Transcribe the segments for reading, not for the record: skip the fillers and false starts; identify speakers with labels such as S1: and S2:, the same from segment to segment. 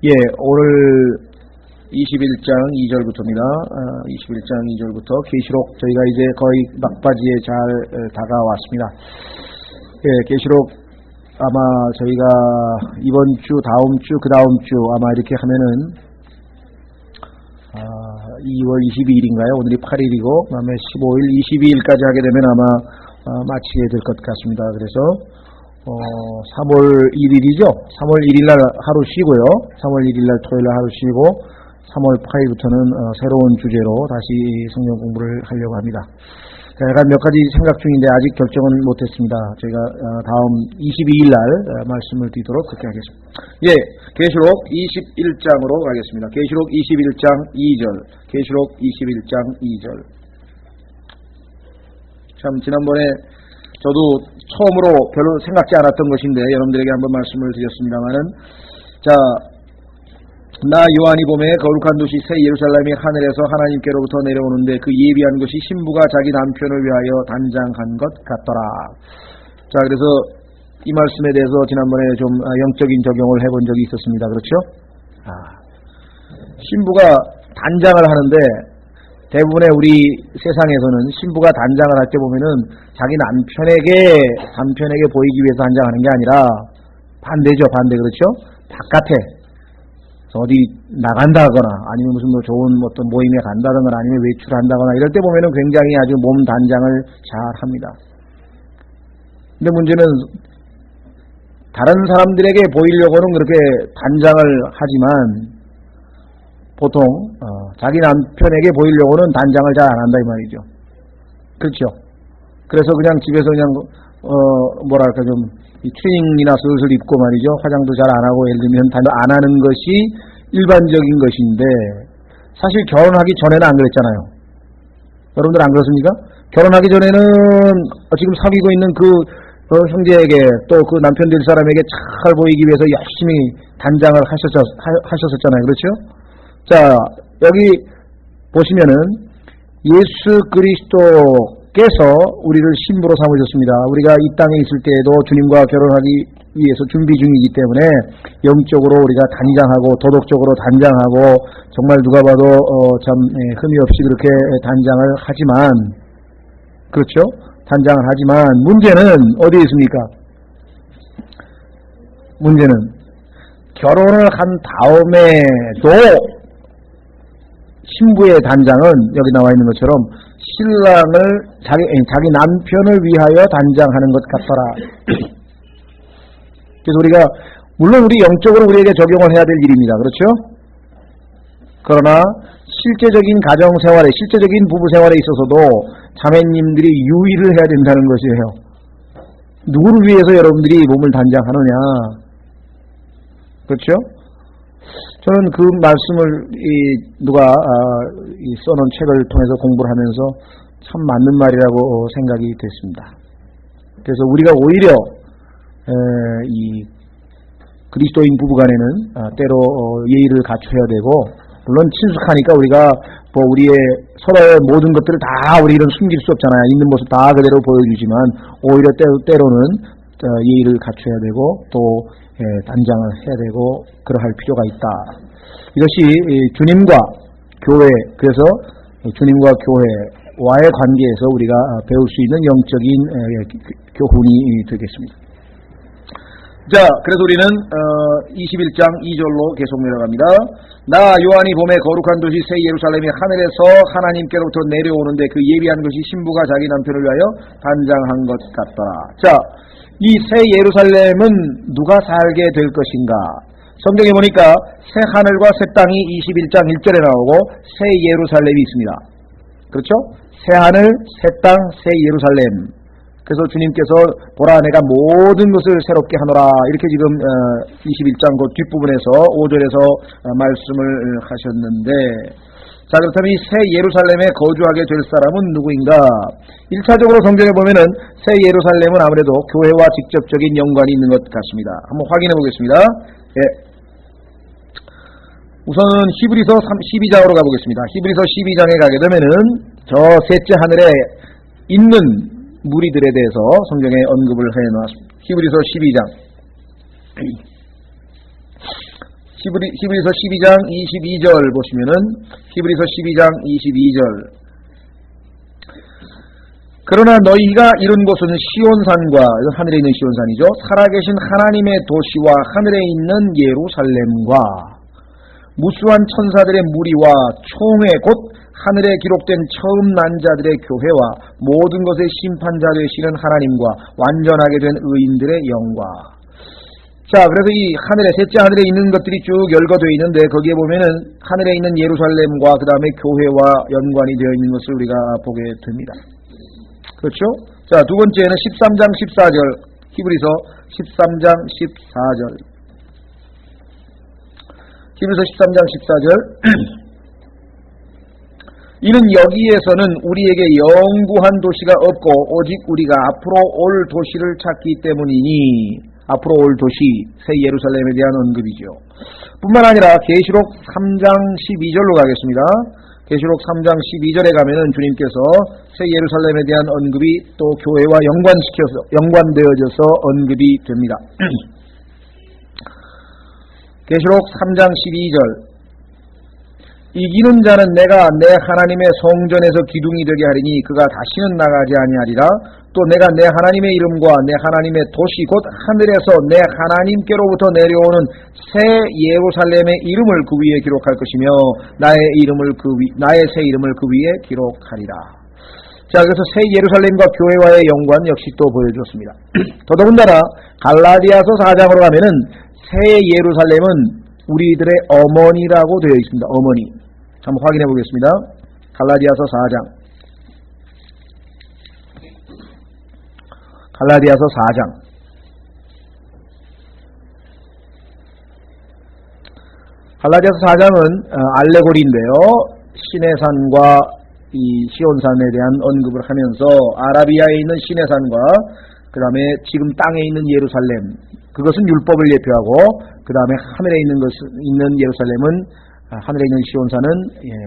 S1: 예, 오늘 21장 2절부터입니다. 21장 2절부터 계시록 저희가 이제 거의 막바지에 잘 다가왔습니다. 예, 계시록 아마 저희가 이번 주, 다음 주, 그 다음 주 아마 이렇게 하면은 2월 22일인가요? 오늘이 8일이고 그다음에 15일, 22일까지 하게 되면 아마 마치게 될 것 같습니다. 그래서 3월 1일이죠. 3월 1일날 하루 쉬고요. 3월 1일날 토요일날 하루 쉬고 3월 8일부터는 새로운 주제로 다시 성경 공부를 하려고 합니다. 약간 몇 가지 생각 중인데 아직 결정은 못했습니다. 저희가 다음 22일날 말씀을 드리도록 그렇게 하겠습니다. 예, 계시록 21장으로 가겠습니다. 계시록 21장 2절. 계시록 21장 2절. 참 지난번에 저도 처음으로 별로 생각지 않았던 것인데 여러분들에게 한번 말씀을 드렸습니다마는, 자, 나 요한이 봄에 거룩한 도시 새 예루살렘이 하늘에서 하나님께로부터 내려오는데 그 예비한 것이 신부가 자기 남편을 위하여 단장한 것 같더라. 자, 그래서 이 말씀에 대해서 지난번에 좀 영적인 적용을 해본 적이 있었습니다. 그렇죠? 신부가 단장을 하는데 대부분의 우리 세상에서는 신부가 단장을 할 때 보면은 자기 남편에게 보이기 위해서 단장하는 게 아니라 반대죠. 반대. 그렇죠? 바깥에 어디 나간다거나 아니면 무슨 뭐 좋은 어떤 모임에 간다거나 아니면 외출한다거나 이럴 때 보면은 굉장히 아주 몸 단장을 잘 합니다. 근데 문제는 다른 사람들에게 보이려고는 그렇게 단장을 하지만 보통 자기 남편에게 보이려고는 단장을 잘 안 한다 이 말이죠. 그렇죠? 그래서 그냥 집에서 그냥 뭐랄까 좀 트레이닝이나 슬슬 입고 말이죠. 화장도 잘 안 하고 예를 들면 안 하는 것이 일반적인 것인데 사실 결혼하기 전에는 안 그랬잖아요. 여러분들 안 그렇습니까? 결혼하기 전에는 지금 사귀고 있는 그 형제에게 또 그 남편 될 사람에게 잘 보이기 위해서 열심히 단장을 하셨었잖아요. 그렇죠? 자, 여기 보시면은 예수 그리스도께서 우리를 신부로 삼으셨습니다. 우리가 이 땅에 있을 때에도 주님과 결혼하기 위해서 준비 중이기 때문에 영적으로 우리가 단장하고 도덕적으로 단장하고 정말 누가 봐도 참 흠이 없이 그렇게 단장을 하지만, 그렇죠? 단장을 하지만 문제는 어디에 있습니까? 문제는 결혼을 한 다음에도 신부의 단장은 여기 나와 있는 것처럼 신랑을 자기 남편을 위하여 단장하는 것 같더라. 그래서 우리가 물론 우리 영적으로 우리에게 적용을 해야 될 일입니다. 그렇죠? 그러나 실제적인 가정생활에 실제적인 부부생활에 있어서도 자매님들이 유의를 해야 된다는 것이에요. 누구를 위해서 여러분들이 몸을 단장하느냐. 그렇죠? 저는 그 말씀을 누가 써놓은 책을 통해서 공부를 하면서 참 맞는 말이라고 생각이 됐습니다. 그래서 우리가 오히려 이 그리스도인 부부간에는 때로 예의를 갖춰야 되고, 물론 친숙하니까 우리가 뭐 우리의 서로의 모든 것들을 다 우리는 숨길 수 없잖아요. 있는 모습 다 그대로 보여주지만 오히려 때로는 예의를 갖춰야 되고 또 단장을 해야 되고 그러할 필요가 있다. 이것이 주님과 교회, 그래서 주님과 교회와의 관계에서 우리가 배울 수 있는 영적인 교훈이 되겠습니다. 자, 그래서 우리는 21장 2절로 계속 내려갑니다. 나 요한이 봄에 거룩한 도시 새 예루살렘이 하늘에서 하나님께로부터 내려오는데 그 예비한 것이 신부가 자기 남편을 위하여 단장한 것 같더라. 자, 이 새 예루살렘은 누가 살게 될 것인가? 성경에 보니까 새 하늘과 새 땅이 21장 1절에 나오고 새 예루살렘이 있습니다. 그렇죠? 새 하늘, 새 땅, 새 예루살렘. 그래서 주님께서 보라 내가 모든 것을 새롭게 하노라 이렇게 지금 21장 그 뒷부분에서 5절에서 말씀을 하셨는데, 자, 그렇다면 이 새 예루살렘에 거주하게 될 사람은 누구인가? 1차적으로 성경에 보면은 새 예루살렘은 아무래도 교회와 직접적인 연관이 있는 것 같습니다. 한번 확인해 보겠습니다. 예. 우선은 히브리서 12장으로 가보겠습니다. 히브리서 12장에 가게 되면은 저 셋째 하늘에 있는 무리들에 대해서 성경에 언급을 해놓았습니다. 히브리서 12장 히브리서 12장 22절 보시면은 히브리서 12장 22절 그러나 너희가 이룬 곳은 시온산과 하늘에 있는 시온산이죠. 살아계신 하나님의 도시와 하늘에 있는 예루살렘과 무수한 천사들의 무리와 총회 곧 하늘에 기록된 처음 난 자들의 교회와 모든 것의 심판자 되시는 하나님과 완전하게 된 의인들의 영과. 자, 그래서 이 하늘에 셋째 하늘에 있는 것들이 쭉 열거되어 있는데 거기에 보면은 하늘에 있는 예루살렘과 그 다음에 교회와 연관이 되어 있는 것을 우리가 보게 됩니다. 그렇죠? 자, 두 번째는 13장 14절 히브리서 13장 14절 히브리서 13장 14절 이는 여기에서는 우리에게 영구한 도시가 없고 오직 우리가 앞으로 올 도시를 찾기 때문이니 앞으로 올 도시 새 예루살렘에 대한 언급이죠. 뿐만 아니라 계시록 3장 12절로 가겠습니다. 계시록 3장 12절에 가면은 주님께서 새 예루살렘에 대한 언급이 또 교회와 연관되어져서 언급이 됩니다. 계시록 3장 12절 이기는 자는 내가 내 하나님의 성전에서 기둥이 되게 하리니 그가 다시는 나가지 아니하리라. 또 내가 내 하나님의 이름과 내 하나님의 도시 곧 하늘에서 내 하나님께로부터 내려오는 새 예루살렘의 이름을 그 위에 기록할 것이며 나의 새 이름을 그 위에 기록하리라. 자, 그래서 새 예루살렘과 교회와의 연관 역시 또 보여주었습니다. 더더군다나 갈라디아서 4장으로 가면은 새 예루살렘은 우리들의 어머니라고 되어 있습니다. 어머니. 한번 확인해 보겠습니다. 갈라디아서 4장. 갈라디아서 4장. 갈라디아서 4장은 알레고리인데요. 시내산과 이 시온산에 대한 언급을 하면서 아라비아에 있는 시내산과 그 다음에 지금 땅에 있는 예루살렘 그것은 율법을 예표하고 그 다음에 하늘에 있는 예루살렘은 하늘에 있는 시온산은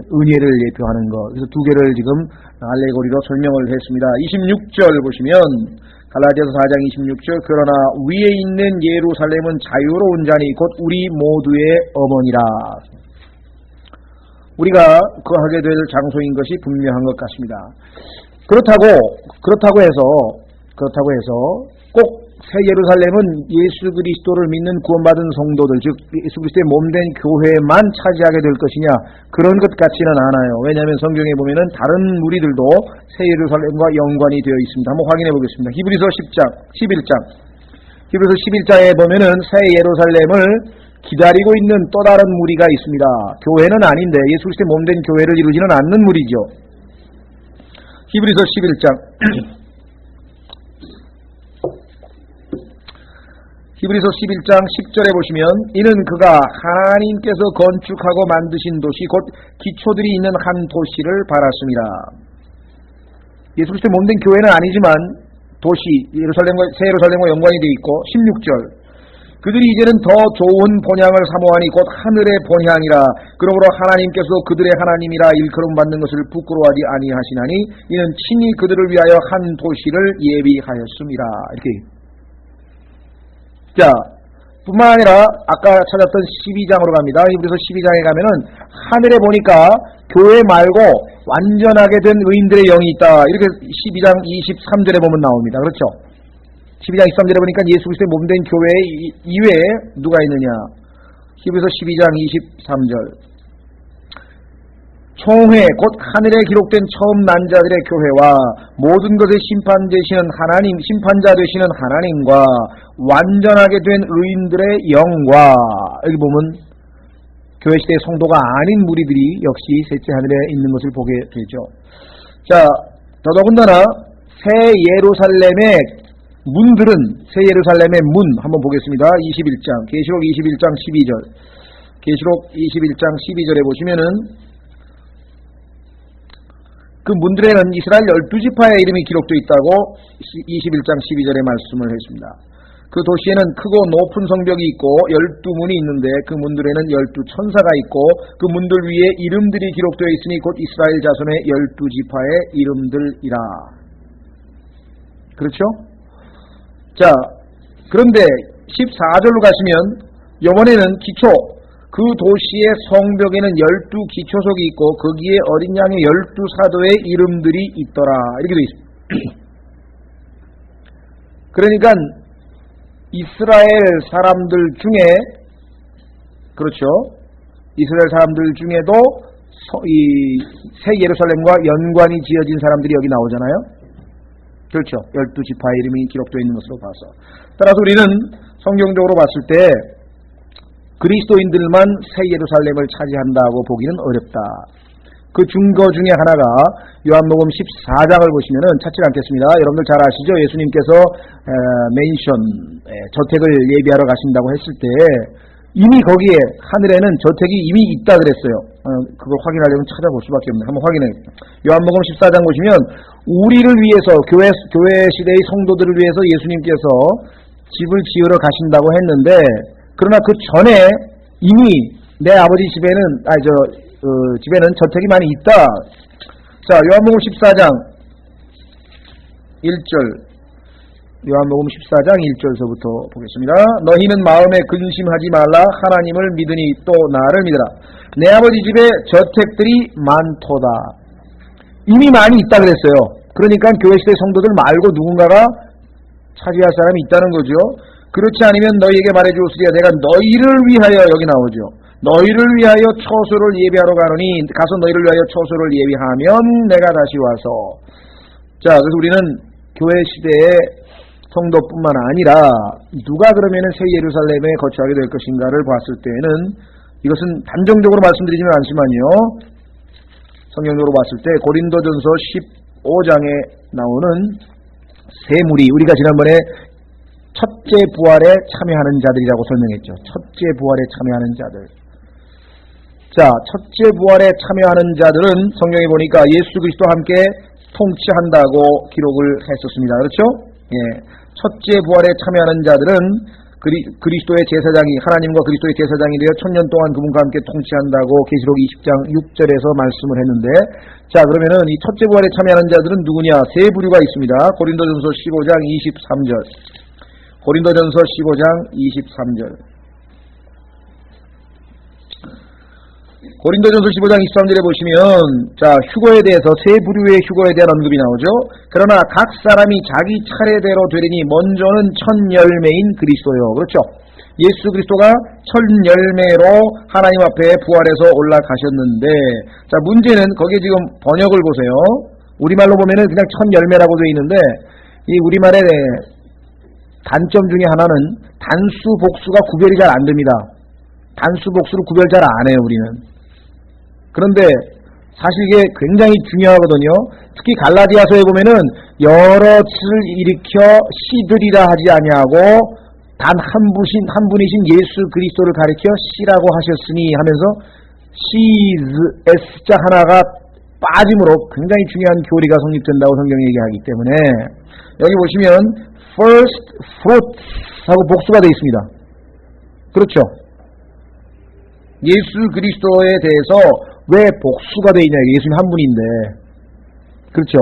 S1: 은혜를 예표하는 것. 그래서 두 개를 지금 알레고리로 설명을 했습니다. 26절 보시면 갈라디아서 4장 26절 그러나 위에 있는 예루살렘은 자유로운 자니 곧 우리 모두의 어머니라. 우리가 거하게 될 장소인 것이 분명한 것 같습니다. 그렇다고 해서 꼭 새 예루살렘은 예수 그리스도를 믿는 구원받은 성도들, 즉 예수 그리스도의 몸된 교회만 차지하게 될 것이냐, 그런 것 같지는 않아요. 왜냐하면 성경에 보면은 다른 무리들도 새 예루살렘과 연관이 되어 있습니다. 한번 확인해 보겠습니다. 히브리서 11장 히브리서 11장에 보면은 새 예루살렘을 기다리고 있는 또 다른 무리가 있습니다. 교회는 아닌데 예수 그리스도의 몸된 교회를 이루지는 않는 무리죠. 히브리서 11장 히브리서 11장 10절에 보시면 이는 그가 하나님께서 건축하고 만드신 도시 곧 기초들이 있는 한 도시를 바랐습니다. 예수 그리스도의 몸된 교회는 아니지만 도시 새 예루살렘과 연관이 되어 있고 16절 그들이 이제는 더 좋은 본향을 사모하니 곧 하늘의 본향이라. 그러므로 하나님께서 그들의 하나님이라 일컬음 받는 것을 부끄러워하지 아니하시나니 이는 친히 그들을 위하여 한 도시를 예비하였습니다. 이렇게. 자, 뿐만 아니라 아까 찾았던 12장으로 갑니다. 히브리서 12장에 가면은 하늘에 보니까 교회 말고 완전하게 된 의인들의 영이 있다. 이렇게 12장 23절에 보면 나옵니다. 그렇죠? 12장 23절에 보니까 예수 그리스도의 몸된 교회 이외에 누가 있느냐? 히브리서 12장 23절 총회 곧 하늘에 기록된 처음 난 자들의 교회와 모든 것의 심판자 되시는 하나님과 완전하게 된 의인들의 영과. 여기 보면 교회 시대의 성도가 아닌 무리들이 역시 셋째 하늘에 있는 것을 보게 되죠. 자, 더더군다나 새 예루살렘의 문들은 새 예루살렘의 문 한번 보겠습니다. 21장 계시록 21장 12절 계시록 21장 12절에 보시면은 그 문들에는 이스라엘 12지파의 이름이 기록되어 있다고 21장 12절에 말씀을 했습니다. 그 도시에는 크고 높은 성벽이 있고 12문이 있는데 그 문들에는 12천사가 있고 그 문들 위에 이름들이 기록되어 있으니 곧 이스라엘 자손의 12지파의 이름들이라. 그렇죠? 자, 그런데 14절로 가시면 이번에는 기초 그 도시의 성벽에는 12기초석이 있고 거기에 어린 양의 12사도의 이름들이 있더라. 이렇게 되어 있습니다. 그러니까 이스라엘 사람들 중에, 그렇죠, 이스라엘 사람들 중에도 이 새 예루살렘과 연관이 지어진 사람들이 여기 나오잖아요. 그렇죠. 12지파의 이름이 기록되어 있는 것으로 봐서. 따라서 우리는 성경적으로 봤을 때 그리스도인들만 새 예루살렘을 차지한다고 보기는 어렵다. 그 증거 중에 하나가 요한복음 14장을 보시면은 찾지 않겠습니다. 여러분들 잘 아시죠? 예수님께서 맨션, 저택을 예비하러 가신다고 했을 때 이미 거기에 하늘에는 저택이 이미 있다 그랬어요. 그걸 확인하려면 찾아볼 수밖에 없네요. 한번 확인해. 요한복음 14장 보시면 우리를 위해서 교회 시대의 성도들을 위해서 예수님께서 집을 지으러 가신다고 했는데, 그러나 그 전에 이미 내 아버지 집에는 저택이 많이 있다. 자, 요한복음 14장 1절. 요한복음 14장 1절서부터 보겠습니다. 너희는 마음에 근심하지 말라. 하나님을 믿으니 또 나를 믿으라. 내 아버지 집에 저택들이 많도다. 이미 많이 있다 그랬어요. 그러니까 교회 시대 성도들 말고 누군가가 차지할 사람이 있다는 거죠. 그렇지 않으면 너희에게 말해주었으리야. 내가 너희를 위하여, 여기 나오죠. 너희를 위하여 처소를 예비하러 가노니 가서 너희를 위하여 처소를 예비하면 내가 다시 와서. 자, 그래서 우리는 교회 시대에 성도뿐만 아니라 누가 그러면은 새 예루살렘에 거처하게 될 것인가를 봤을 때는 이것은 단정적으로 말씀드리지는 않지만요, 성경적으로 봤을 때 고린도전서 15장에 나오는 세 무리, 우리가 지난번에 첫째 부활에 참여하는 자들이라고 설명했죠. 첫째 부활에 참여하는 자들. 자, 첫째 부활에 참여하는 자들은 성경에 보니까 예수 그리스도와 함께 통치한다고 기록을 했었습니다. 그렇죠? 예. 첫째 부활에 참여하는 자들은 그리스도의 제사장이, 하나님과 그리스도의 제사장이 되어 1000년 동안 그분과 함께 통치한다고 계시록 20장 6절에서 말씀을 했는데, 자, 그러면은 이 첫째 부활에 참여하는 자들은 누구냐? 세 부류가 있습니다. 고린도전서 15장 23절. 고린도전서 15장 23절. 고린도전서 15장 23절에 보시면, 자, 휴거에 대해서 세 부류의 휴거에 대한 언급이 나오죠. 그러나 각 사람이 자기 차례대로 되리니 먼저는 첫 열매인 그리스도요. 그렇죠. 예수 그리스도가 첫 열매로 하나님 앞에 부활해서 올라가셨는데, 자, 문제는 거기에 지금 번역을 보세요. 우리말로 보면은 그냥 첫 열매라고 되어 있는데, 이 우리말의 단점 중에 하나는 단수 복수가 구별이 잘 안 됩니다. 단수 복수를 구별 잘 안 해요, 우리는. 그런데 사실 이게 굉장히 중요하거든요. 특히 갈라디아서에 보면은 여럿을 일으켜 씨들이라 하지 아니하고 단 한 분이신 예수 그리스도를 가리켜 씨라고 하셨으니 하면서 S자 하나가 빠짐으로 굉장히 중요한 교리가 성립된다고 성경이 얘기하기 때문에, 여기 보시면 first fruits 하고 복수가 되어 있습니다. 그렇죠. 예수 그리스도에 대해서 왜 복수가 되어 있냐, 예수님 한 분인데. 그렇죠.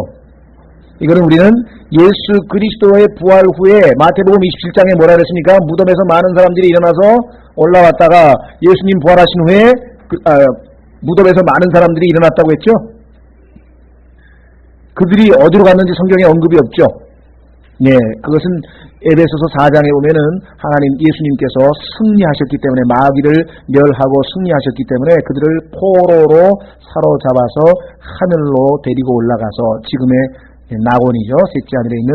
S1: 이거는 우리는 예수 그리스도의 부활 후에 마태복음 27장에 뭐라 그랬습니까? 무덤에서 많은 사람들이 일어나서 올라왔다가 예수님 부활하신 후에 무덤에서 많은 사람들이 일어났다고 했죠. 그들이 어디로 갔는지 성경에 언급이 없죠. 예, 그것은 에베소서 4장에 보면은 하나님 예수님께서 승리하셨기 때문에, 마귀를 멸하고 승리하셨기 때문에 그들을 포로로 사로잡아서 하늘로 데리고 올라가서 지금의 낙원이죠, 셋째 하늘에 있는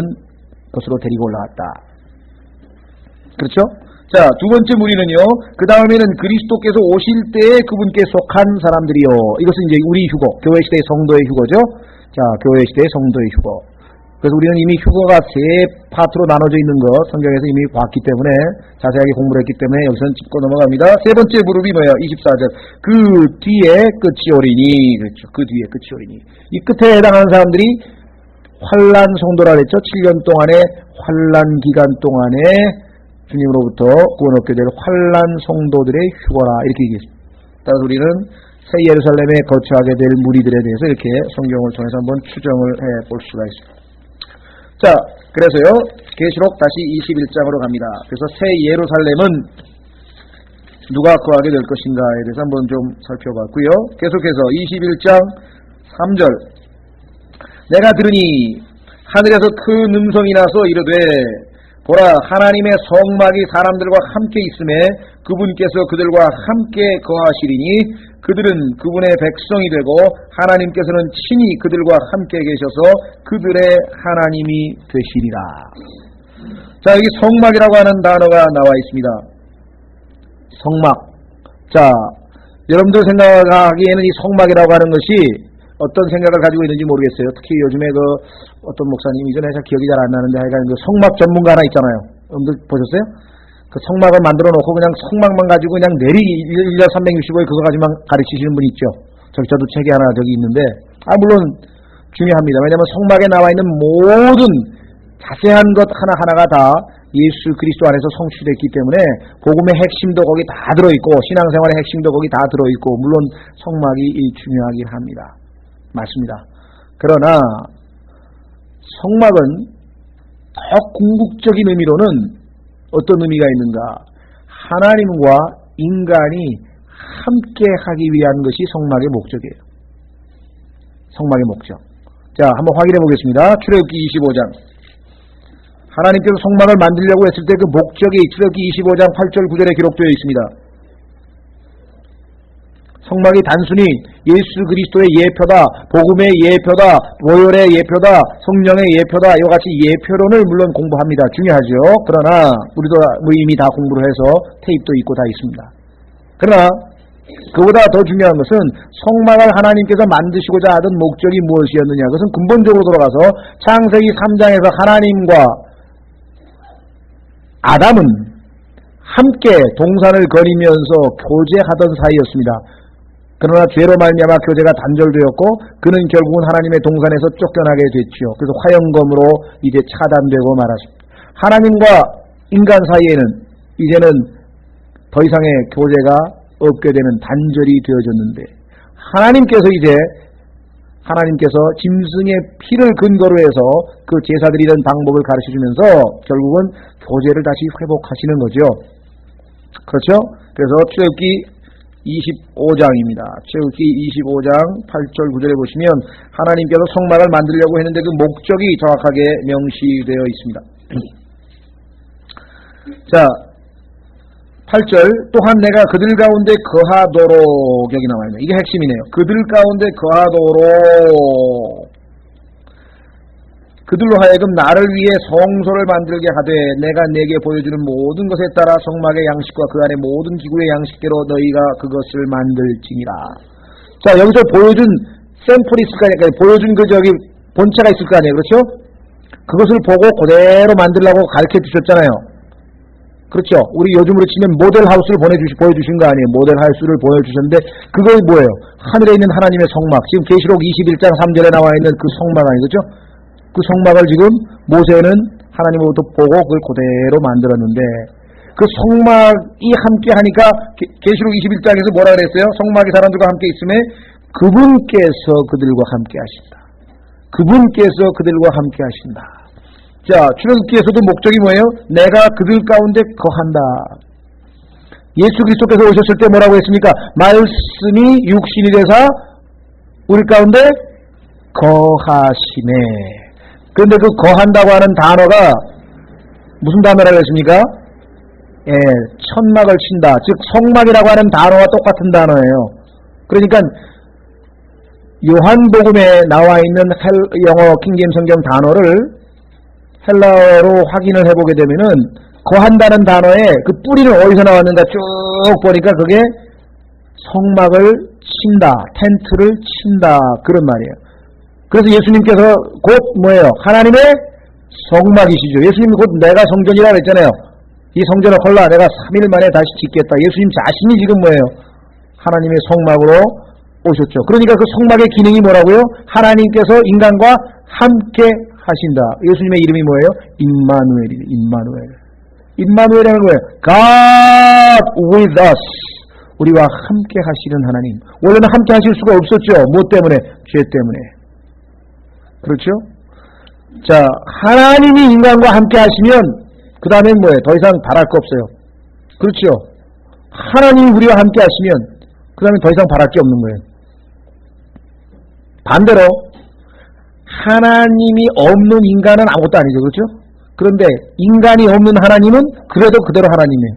S1: 것으로 데리고 올라갔다. 그렇죠? 자, 두 번째 무리는요, 그 다음에는 그리스도께서 오실 때에 그분께 속한 사람들이요. 이것은 이제 우리 휴거, 교회 시대의 성도의 휴거죠. 자, 교회 시대의 성도의 휴거. 그래서 우리는 이미 휴거가 세 파트로 나눠져 있는 것 성경에서 이미 봤기 때문에, 자세하게 공부를 했기 때문에 여기서는 짚고 넘어갑니다. 세 번째 그룹이 뭐예요? 24절. 그 뒤에 끝이 오리니. 그렇죠. 그 뒤에 끝이 오리니. 이 끝에 해당하는 사람들이 환난 성도라 그랬죠. 7년 동안의 환난 기간 동안에 주님으로부터 구원 얻게 될 환난 성도들의 휴거라, 이렇게 얘기했습니다. 따라서 우리는 새 예루살렘에 거처하게 될 무리들에 대해서 이렇게 성경을 통해서 한번 추정을 해볼 수가 있습니다. 자, 그래서요, 계시록 다시 21장으로 갑니다. 그래서 새 예루살렘은 누가 거하게 될 것인가에 대해서 한번 좀 살펴봤고요. 계속해서 21장 3절 내가 들으니 하늘에서 큰 음성이 나서 이르되 보라 하나님의 성막이 사람들과 함께 있음에 그분께서 그들과 함께 거하시리니 그들은 그분의 백성이 되고 하나님께서는 친히 그들과 함께 계셔서 그들의 하나님이 되시리라. 자, 여기 성막이라고 하는 단어가 나와 있습니다. 성막. 자, 여러분들 생각하기에는 이 성막이라고 하는 것이 어떤 생각을 가지고 있는지 모르겠어요. 특히 요즘에 어떤 목사님 이전에 잘 기억이 잘 안 나는데 하여간 성막 전문가 하나 있잖아요. 여러분들 보셨어요? 그 성막을 만들어 놓고 그냥 성막만 가지고 그냥 내리 1년 365일 그거 가지고만 가르치시는 분이 있죠. 저도 책이 하나 저기 있는데, 물론 중요합니다. 왜냐하면 성막에 나와 있는 모든 자세한 것 하나하나가 다 예수 그리스도 안에서 성취됐기 때문에 복음의 핵심도 거기 다 들어있고 신앙생활의 핵심도 거기 다 들어있고 물론 성막이 중요하긴 합니다. 맞습니다. 그러나 성막은 더 궁극적인 의미로는 어떤 의미가 있는가? 하나님과 인간이 함께 하기 위한 것이 성막의 목적이에요. 성막의 목적. 자, 한번 확인해 보겠습니다. 출애굽기 25장. 하나님께서 성막을 만들려고 했을 때 그 목적이 출애굽기 25장 8절 9절에 기록되어 있습니다. 성막이 단순히 예수 그리스도의 예표다, 복음의 예표다, 보혈의 예표다, 성령의 예표다, 이와 같이 예표론을 물론 공부합니다. 중요하죠. 그러나 우리도 이미 다 공부를 해서 테이프도 있고 다 있습니다. 그러나 그보다 더 중요한 것은 성막을 하나님께서 만드시고자 하던 목적이 무엇이었느냐. 그것은 근본적으로 돌아가서 창세기 3장에서 하나님과 아담은 함께 동산을 거니면서 교제하던 사이였습니다. 그러나 죄로 말미암아 교제가 단절되었고 그는 결국은 하나님의 동산에서 쫓겨나게 됐지요. 그래서 화영검으로 이제 차단되고 말았습니다. 하나님과 인간 사이에는 이제는 더 이상의 교제가 없게 되는 단절이 되어졌는데 하나님께서 짐승의 피를 근거로 해서 그 제사드리는 방법을 가르쳐주면서 결국은 교제를 다시 회복하시는 거죠. 그렇죠? 그래서 출애굽기 25장입니다. 출애굽기 25장 8절 9절에 보시면 하나님께서 성막을 만들려고 했는데 그 목적이 정확하게 명시되어 있습니다. 자, 8절 또한 내가 그들 가운데 거하도록 여기 나와 있네요. 이게 핵심이네요. 그들 가운데 거하도록 그들로 하여금 나를 위해 성소를 만들게 하되 내가 내게 보여주는 모든 것에 따라 성막의 양식과 그 안에 모든 기구의 양식대로 너희가 그것을 만들지니라. 자, 여기서 보여준 샘플이 있을 거 아니에요. 보여준 본체가 있을 거 아니에요. 그렇죠? 그것을 보고 그대로 만들라고 가르쳐 주셨잖아요. 그렇죠? 우리 요즘으로 치면 모델 하우스를 보여주신 거 아니에요. 모델 하우스를 보여주셨는데 그거 뭐예요? 하늘에 있는 하나님의 성막. 지금 계시록 21장 3절에 나와 있는 그 성막 아니겠죠? 그 성막을 지금 모세는 하나님으로부터 보고 그걸 그대로 만들었는데 그 성막이 함께 하니까 계시록 21장에서 뭐라 그랬어요? 성막이 사람들과 함께 있음에 그분께서 그들과 함께 하신다. 그분께서 그들과 함께 하신다. 자, 출애굽기에서도 목적이 뭐예요? 내가 그들 가운데 거한다. 예수 그리스도께서 오셨을 때 뭐라고 했습니까? 말씀이 육신이 되사 우리 가운데 거하시네. 그런데 그 거한다고 하는 단어가 무슨 단어라고 했습니까? 천막을 친다. 즉 성막이라고 하는 단어와 똑같은 단어예요. 그러니까 요한복음에 나와 있는 영어 킹제임 성경 단어를 헬라어로 확인을 해보게 되면은 거한다는 단어의 그 뿌리는 어디서 나왔는가 쭉 보니까 그게 성막을 친다, 텐트를 친다 그런 말이에요. 그래서 예수님께서 곧 뭐예요? 하나님의 성막이시죠. 예수님이 곧 내가 성전이라고 했잖아요. 이 성전을 헐라 내가 3일 만에 다시 짓겠다. 예수님 자신이 지금 뭐예요? 하나님의 성막으로 오셨죠. 그러니까 그 성막의 기능이 뭐라고요? 하나님께서 인간과 함께 하신다. 예수님의 이름이 뭐예요? 임마누엘이에요. 임마누엘이라는 거예요. God with us. 우리와 함께 하시는 하나님. 원래는 함께 하실 수가 없었죠. 무엇 때문에? 죄 때문에. 그렇죠? 자, 하나님이 인간과 함께 하시면 그 다음엔 뭐예요? 더 이상 바랄 거 없어요. 그렇죠? 하나님이 우리와 함께 하시면 그 다음에 더 이상 바랄 게 없는 거예요. 반대로 하나님이 없는 인간은 아무것도 아니죠. 그렇죠? 그런데 인간이 없는 하나님은 그래도 그대로 하나님이에요.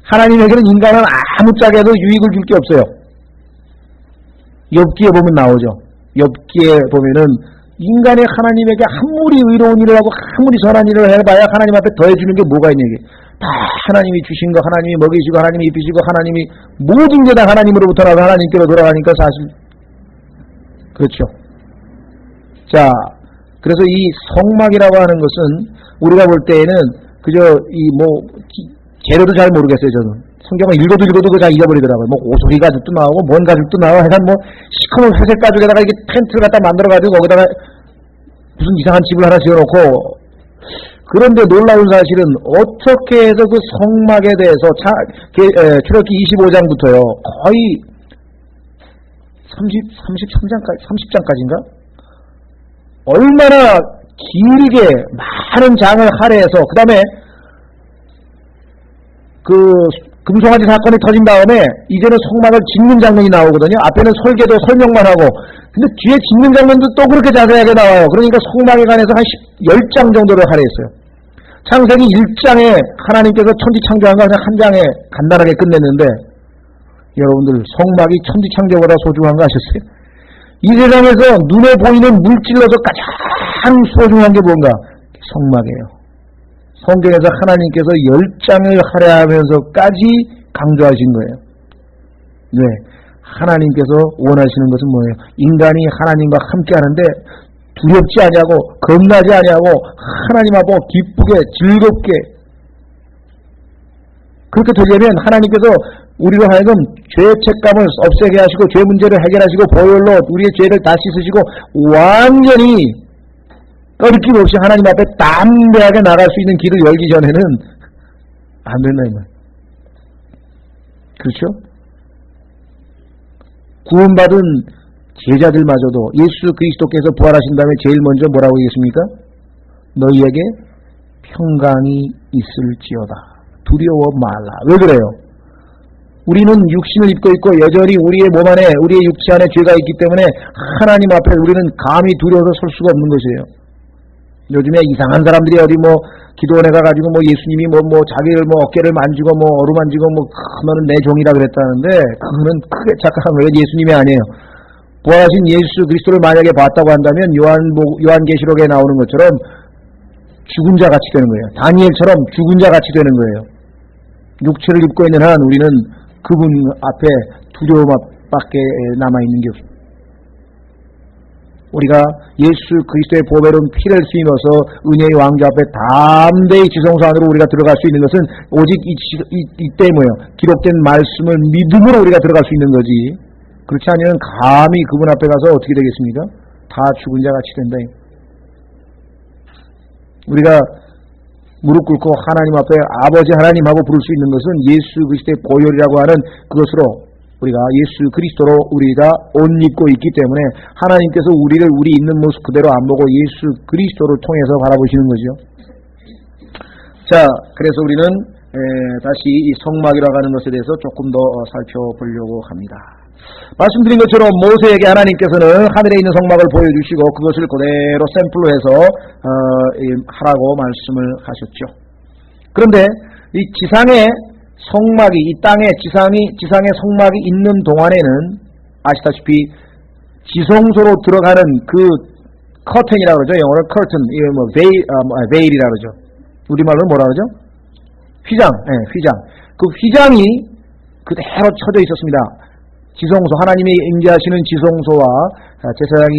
S1: 하나님에게는 인간은 아무짝에도 유익을 줄 게 없어요. 욥기에 보면 나오죠. 욥기에 보면은 인간이 하나님에게 아무리 의로운 일을 하고 아무리 선한 일을 해봐야 하나님 앞에 더해주는 게 뭐가 있냐 이게. 다 하나님이 주신 거, 하나님이 먹이시고 하나님이 입히시고 하나님이 모든 게 다 하나님으로부터 나서 하나님께로 돌아가니까 사실 그렇죠. 자, 그래서 이 성막이라고 하는 것은 우리가 볼 때에는 그저 재료도 잘 모르겠어요. 저는 성경을 읽어도 그잘 잊어버리더라고요. 뭐 오소리 가죽도 나오고 뭔 가죽도 나오고 하여간 뭐 시커먼 회색 가죽에다가 이게 텐트를 갖다 만들어가지고 거기다가 무슨 이상한 집을 하나 지어놓고. 그런데 놀라운 사실은 어떻게 해서 그 성막에 대해서 출애굽기 25장부터요 거의 30장까지인가? 얼마나 길게 많은 장을 할애해서 그 다음에 그 금송아지 사건이 터진 다음에 이제는 성막을 짓는 장면이 나오거든요. 앞에는 설계도 설명만 하고 근데 뒤에 짓는 장면도 또 그렇게 자세하게 나와요. 그러니까 성막에 관해서 한 10장 정도를 할애했어요. 창세기 1장에 하나님께서 천지 창조한 거 그냥 한 장에 간단하게 끝냈는데 여러분들 성막이 천지 창조보다 소중한 거 아셨어요? 이 세상에서 눈에 보이는 물질로서 가장 소중한 게 뭔가? 성막이에요. 성경에서 하나님께서 10장을 할애하면서까지 강조하신 거예요. 네, 하나님께서 원하시는 것은 뭐예요? 인간이 하나님과 함께 하는데 두렵지 아니하고 겁나지 아니하고 하나님 앞에 기쁘게 즐겁게 그렇게 되려면 하나님께서 우리로 하여금 죄책감을 없애게 하시고 죄 문제를 해결하시고 보혈로 우리의 죄를 다 씻으시고 완전히 꺼리낌 없이 하나님 앞에 담대하게 나갈 수 있는 길을 열기 전에는 안 된다 이 말. 그렇죠? 구원받은 제자들마저도 예수 그리스도께서 부활하신 다음에 제일 먼저 뭐라고 얘기했습니까? 너희에게 평강이 있을지어다. 두려워 말라. 왜 그래요? 우리는 육신을 입고 있고 여전히 우리의 몸 안에 우리의 육체 안에 죄가 있기 때문에 하나님 앞에 우리는 감히 두려워서 설 수가 없는 것이에요. 요즘에 이상한 사람들이 어디 기도원에 가가지고 예수님이 자기를 어깨를 만지고 어루만지고 너는 내 종이라 그랬다는데 그거는 크게 착각한 거예요. 예수님이 아니에요. 부활하신 예수 그리스도를 만약에 봤다고 한다면 요한계시록에 나오는 것처럼 죽은 자 같이 되는 거예요. 다니엘처럼 죽은 자 같이 되는 거예요. 육체를 입고 있는 한 우리는 그분 앞에 두려움밖에 남아있는 게 없습니다. 우리가 예수 그리스도의 보배로운 피를 쓰임어서 은혜의 왕좌 앞에 담대히 지성소 안으로 우리가 들어갈 수 있는 것은 오직 이때 뭐예요? 기록된 말씀을 믿음으로 우리가 들어갈 수 있는 거지. 그렇지 않으면 감히 그분 앞에 가서 어떻게 되겠습니까? 다 죽은 자 같이 된다. 우리가 무릎 꿇고 하나님 앞에 아버지 하나님하고 부를 수 있는 것은 예수 그리스도의 보혈이라고 하는 그것으로 우리가 예수 그리스도로 우리가 옷 입고 있기 때문에 하나님께서 우리를 우리 있는 모습 그대로 안 보고 예수 그리스도를 통해서 바라보시는 거죠. 자, 그래서 우리는 다시 이 성막이라고 하는 것에 대해서 조금 더 살펴보려고 합니다. 말씀드린 것처럼 모세에게 하나님께서는 하늘에 있는 성막을 보여주시고 그것을 그대로 샘플로 해서 하라고 말씀을 하셨죠. 그런데 이 지상의 성막이 이 땅에 지상의 성막이 있는 동안에는 아시다시피 지성소로 들어가는 그 커튼이라고 그러죠. 영어로 curtain, veil이라고 그러죠. 우리말로는 뭐라 그러죠? 휘장, 휘장. 그 휘장이 그대로 쳐져 있었습니다. 지성소, 하나님이 임재하시는 지성소와 제사장이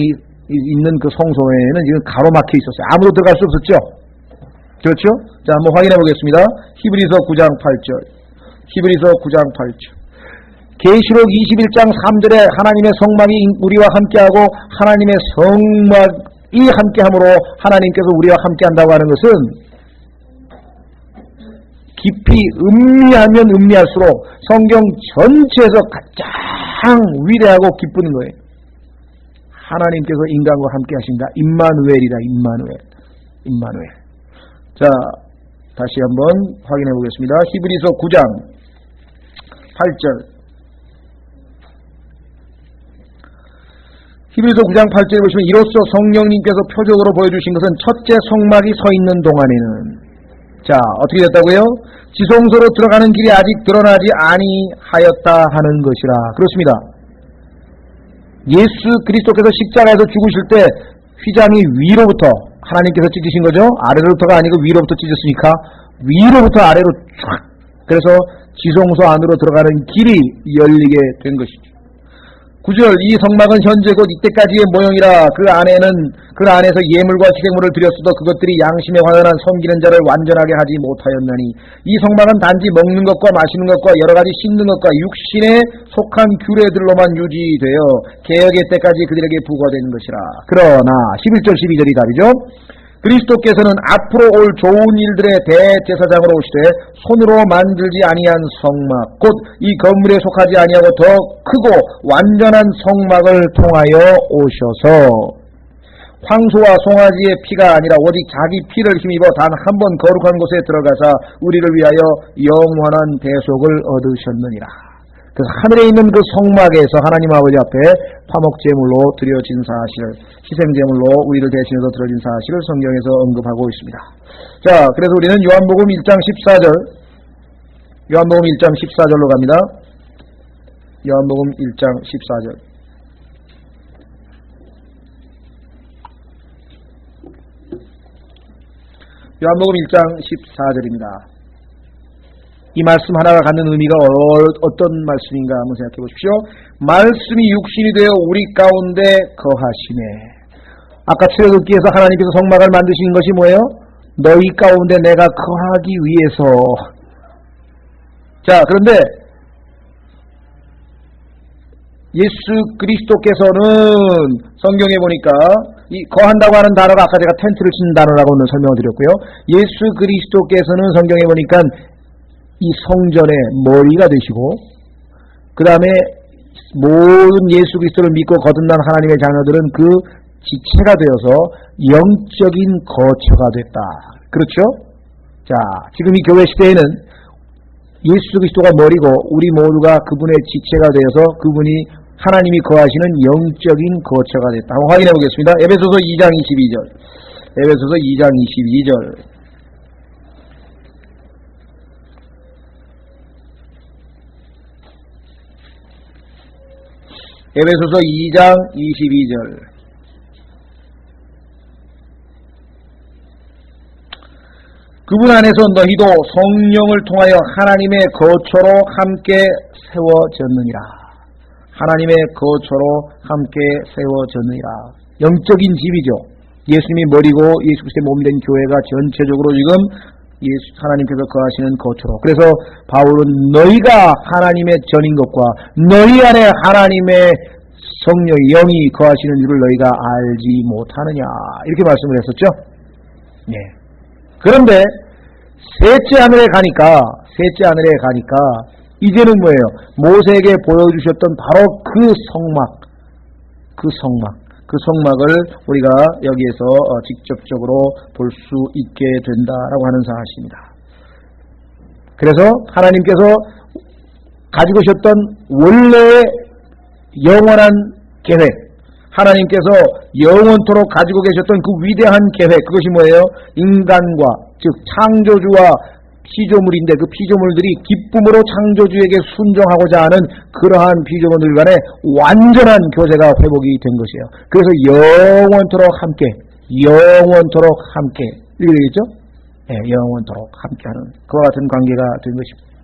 S1: 있는 그 성소에는 지금 가로막혀 있었어요. 아무도 들어갈 수 없었죠. 그렇죠? 자, 한번 확인해 보겠습니다. 히브리서 9장 8절. 히브리서 9장 8절. 계시록 21장 3절에 하나님의 성막이 우리와 함께하고 하나님의 성막이 함께함으로 하나님께서 우리와 함께한다고 하는 것은 깊이 음미하면 음미할수록 성경 전체에서 가장 위대하고 기쁜 거예요. 하나님께서 인간과 함께 하신다. 임마누엘이다. 임마누엘. 자, 다시 한번 확인해 보겠습니다. 히브리서 9장 8절. 히브리서 9장 8절에 보시면 이로써 성령님께서 표적으로 보여주신 것은 첫째 성막이 서 있는 동안에는, 자, 어떻게 됐다고요? 지성소로 들어가는 길이 아직 드러나지 아니하였다 하는 것이라. 그렇습니다. 예수 그리스도께서 십자가에서 죽으실 때 휘장이 위로부터 하나님께서 찢으신 거죠. 아래로부터가 아니고 위로부터 찢었으니까 위로부터 아래로 쫙, 그래서 지성소 안으로 들어가는 길이 열리게 된 것이죠. 9절. 이 성막은 현재 곧 이때까지의 모형이라 그 안에서 예물과 희생물을 드렸어도 그것들이 양심에 관한한 섬기는 자를 완전하게 하지 못하였나니, 이 성막은 단지 먹는 것과 마시는 것과 여러 가지 씻는 것과 육신에 속한 규례들로만 유지되어 개혁의 때까지 그들에게 부과된 것이라. 그러나 11절 12절이 답이죠. 그리스도께서는 앞으로 올 좋은 일들의 대제사장으로 오시되 손으로 만들지 아니한 성막 곧 이 건물에 속하지 아니하고 더 크고 완전한 성막을 통하여 오셔서 황소와 송아지의 피가 아니라 오직 자기 피를 힘입어 단 한 번 거룩한 곳에 들어가사 우리를 위하여 영원한 대속을 얻으셨느니라. 그래서 하늘에 있는 그 성막에서 하나님 아버지 앞에 화목제물로 드려진 사실을, 희생제물로 우리를 대신해서 드려진 사실을 성경에서 언급하고 있습니다. 자, 그래서 우리는 요한복음 1장 14절, 요한복음 1장 14절로 갑니다. 요한복음 1장 14절. 요한복음 1장 14절입니다. 이 말씀 하나가 갖는 의미가 어떤 말씀인가 한번 생각해 보십시오. 말씀이 육신이 되어 우리 가운데 거하시네. 아까 출애굽기에서 하나님께서 성막을 만드신 것이 뭐예요? 너희 가운데 내가 거하기 위해서. 자, 그런데 예수 그리스도께서는 성경에 보니까 이 거한다고 하는 단어가 아까 제가 텐트를 치는 단어라고 오늘 설명을 드렸고요. 예수 그리스도께서는 성경에 보니까 이 성전의 머리가 되시고, 그 다음에 모든 예수 그리스도를 믿고 거듭난 하나님의 자녀들은 그 지체가 되어서 영적인 거처가 됐다. 그렇죠? 자, 지금 이 교회 시대에는 예수 그리스도가 머리고 우리 모두가 그분의 지체가 되어서 그분이 하나님이 거하시는 영적인 거처가 됐다. 한번 확인해 보겠습니다. 에베소서 2장 22절. 에베소서 2장 22절. 에베소서 2장 22절. 그분 안에서 너희도 성령을 통하여 하나님의 거처로 함께 세워졌느니라. 하나님의 거처로 함께 세워졌느니라. 영적인 집이죠. 예수님이 머리고 예수 그리스도의 몸된 교회가 전체적으로 지금 하나님께서 거하시는 거처로. 그래서 바울은 너희가 하나님의 전인 것과 너희 안에 하나님의 성령, 영이 거하시는 줄을 너희가 알지 못하느냐, 이렇게 말씀을 했었죠. 예. 그런데 셋째 하늘에 가니까 이제는 뭐예요? 모세에게 보여주셨던 바로 그 성막을 우리가 여기에서 직접적으로 볼 수 있게 된다라고 하는 사실입니다. 그래서 하나님께서 가지고 계셨던 원래의 영원한 계획, 하나님께서 영원토록 가지고 계셨던 그 위대한 계획, 그것이 뭐예요? 인간과, 즉 창조주와 피조물인데 그 피조물들이 기쁨으로 창조주에게 순종하고자 하는 그러한 피조물들 간의 완전한 교제가 회복이 된 것이에요. 그래서 영원토록 함께 이렇게 되겠죠? 네, 영원토록 함께하는 그와 같은 관계가 된 것입니다.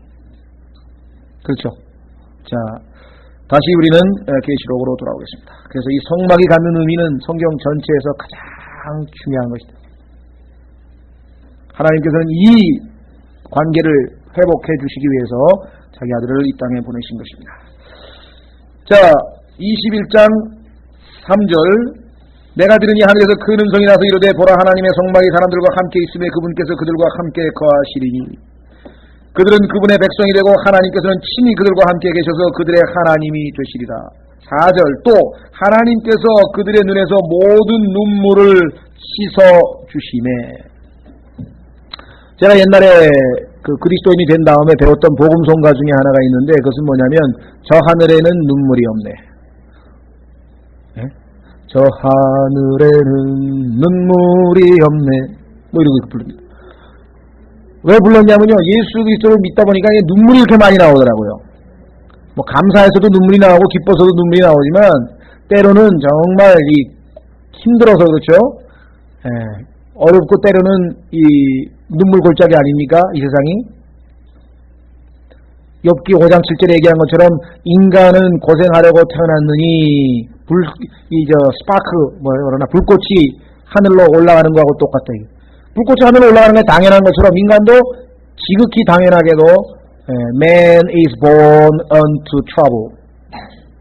S1: 그렇죠? 자, 다시 우리는 계시록으로 돌아오겠습니다. 그래서 이 성막이 갖는 의미는 성경 전체에서 가장 중요한 것이다. 하나님께서는 이 관계를 회복해 주시기 위해서 자기 아들을 이 땅에 보내신 것입니다. 자, 21장 3절. 내가 들으니 하늘에서 큰 음성이 나서 이르되 보라 하나님의 성막이 사람들과 함께 있으며 그분께서 그들과 함께 거하시리니 그들은 그분의 백성이 되고 하나님께서는 친히 그들과 함께 계셔서 그들의 하나님이 되시리라. 4절. 또 하나님께서 그들의 눈에서 모든 눈물을 씻어 주시매. 제가 옛날에 그 그리스도인이 된 다음에 배웠던 복음성가 중에 하나가 있는데 그것은 뭐냐면 저 하늘에는 눈물이 없네. 예? 저 하늘에는 눈물이 없네. 뭐 이러고 부릅니다. 왜 불렀냐면요. 예수 그리스도를 믿다 보니까 눈물이 이렇게 많이 나오더라고요. 뭐 감사해서도 눈물이 나오고 기뻐서도 눈물이 나오지만 때로는 정말 힘들어서 그렇죠. 예, 어렵고 때로는 이 눈물 골짜기 아닙니까? 이 세상이. 욥기 5장 7절에 얘기한 것처럼 인간은 고생하려고 태어났느니 스파크 뭐라 불꽃이 하늘로 올라가는 거하고 똑같다. 불꽃이 하늘로 올라가는 게 당연한 것처럼 인간도 지극히 당연하게도 man is born unto trouble.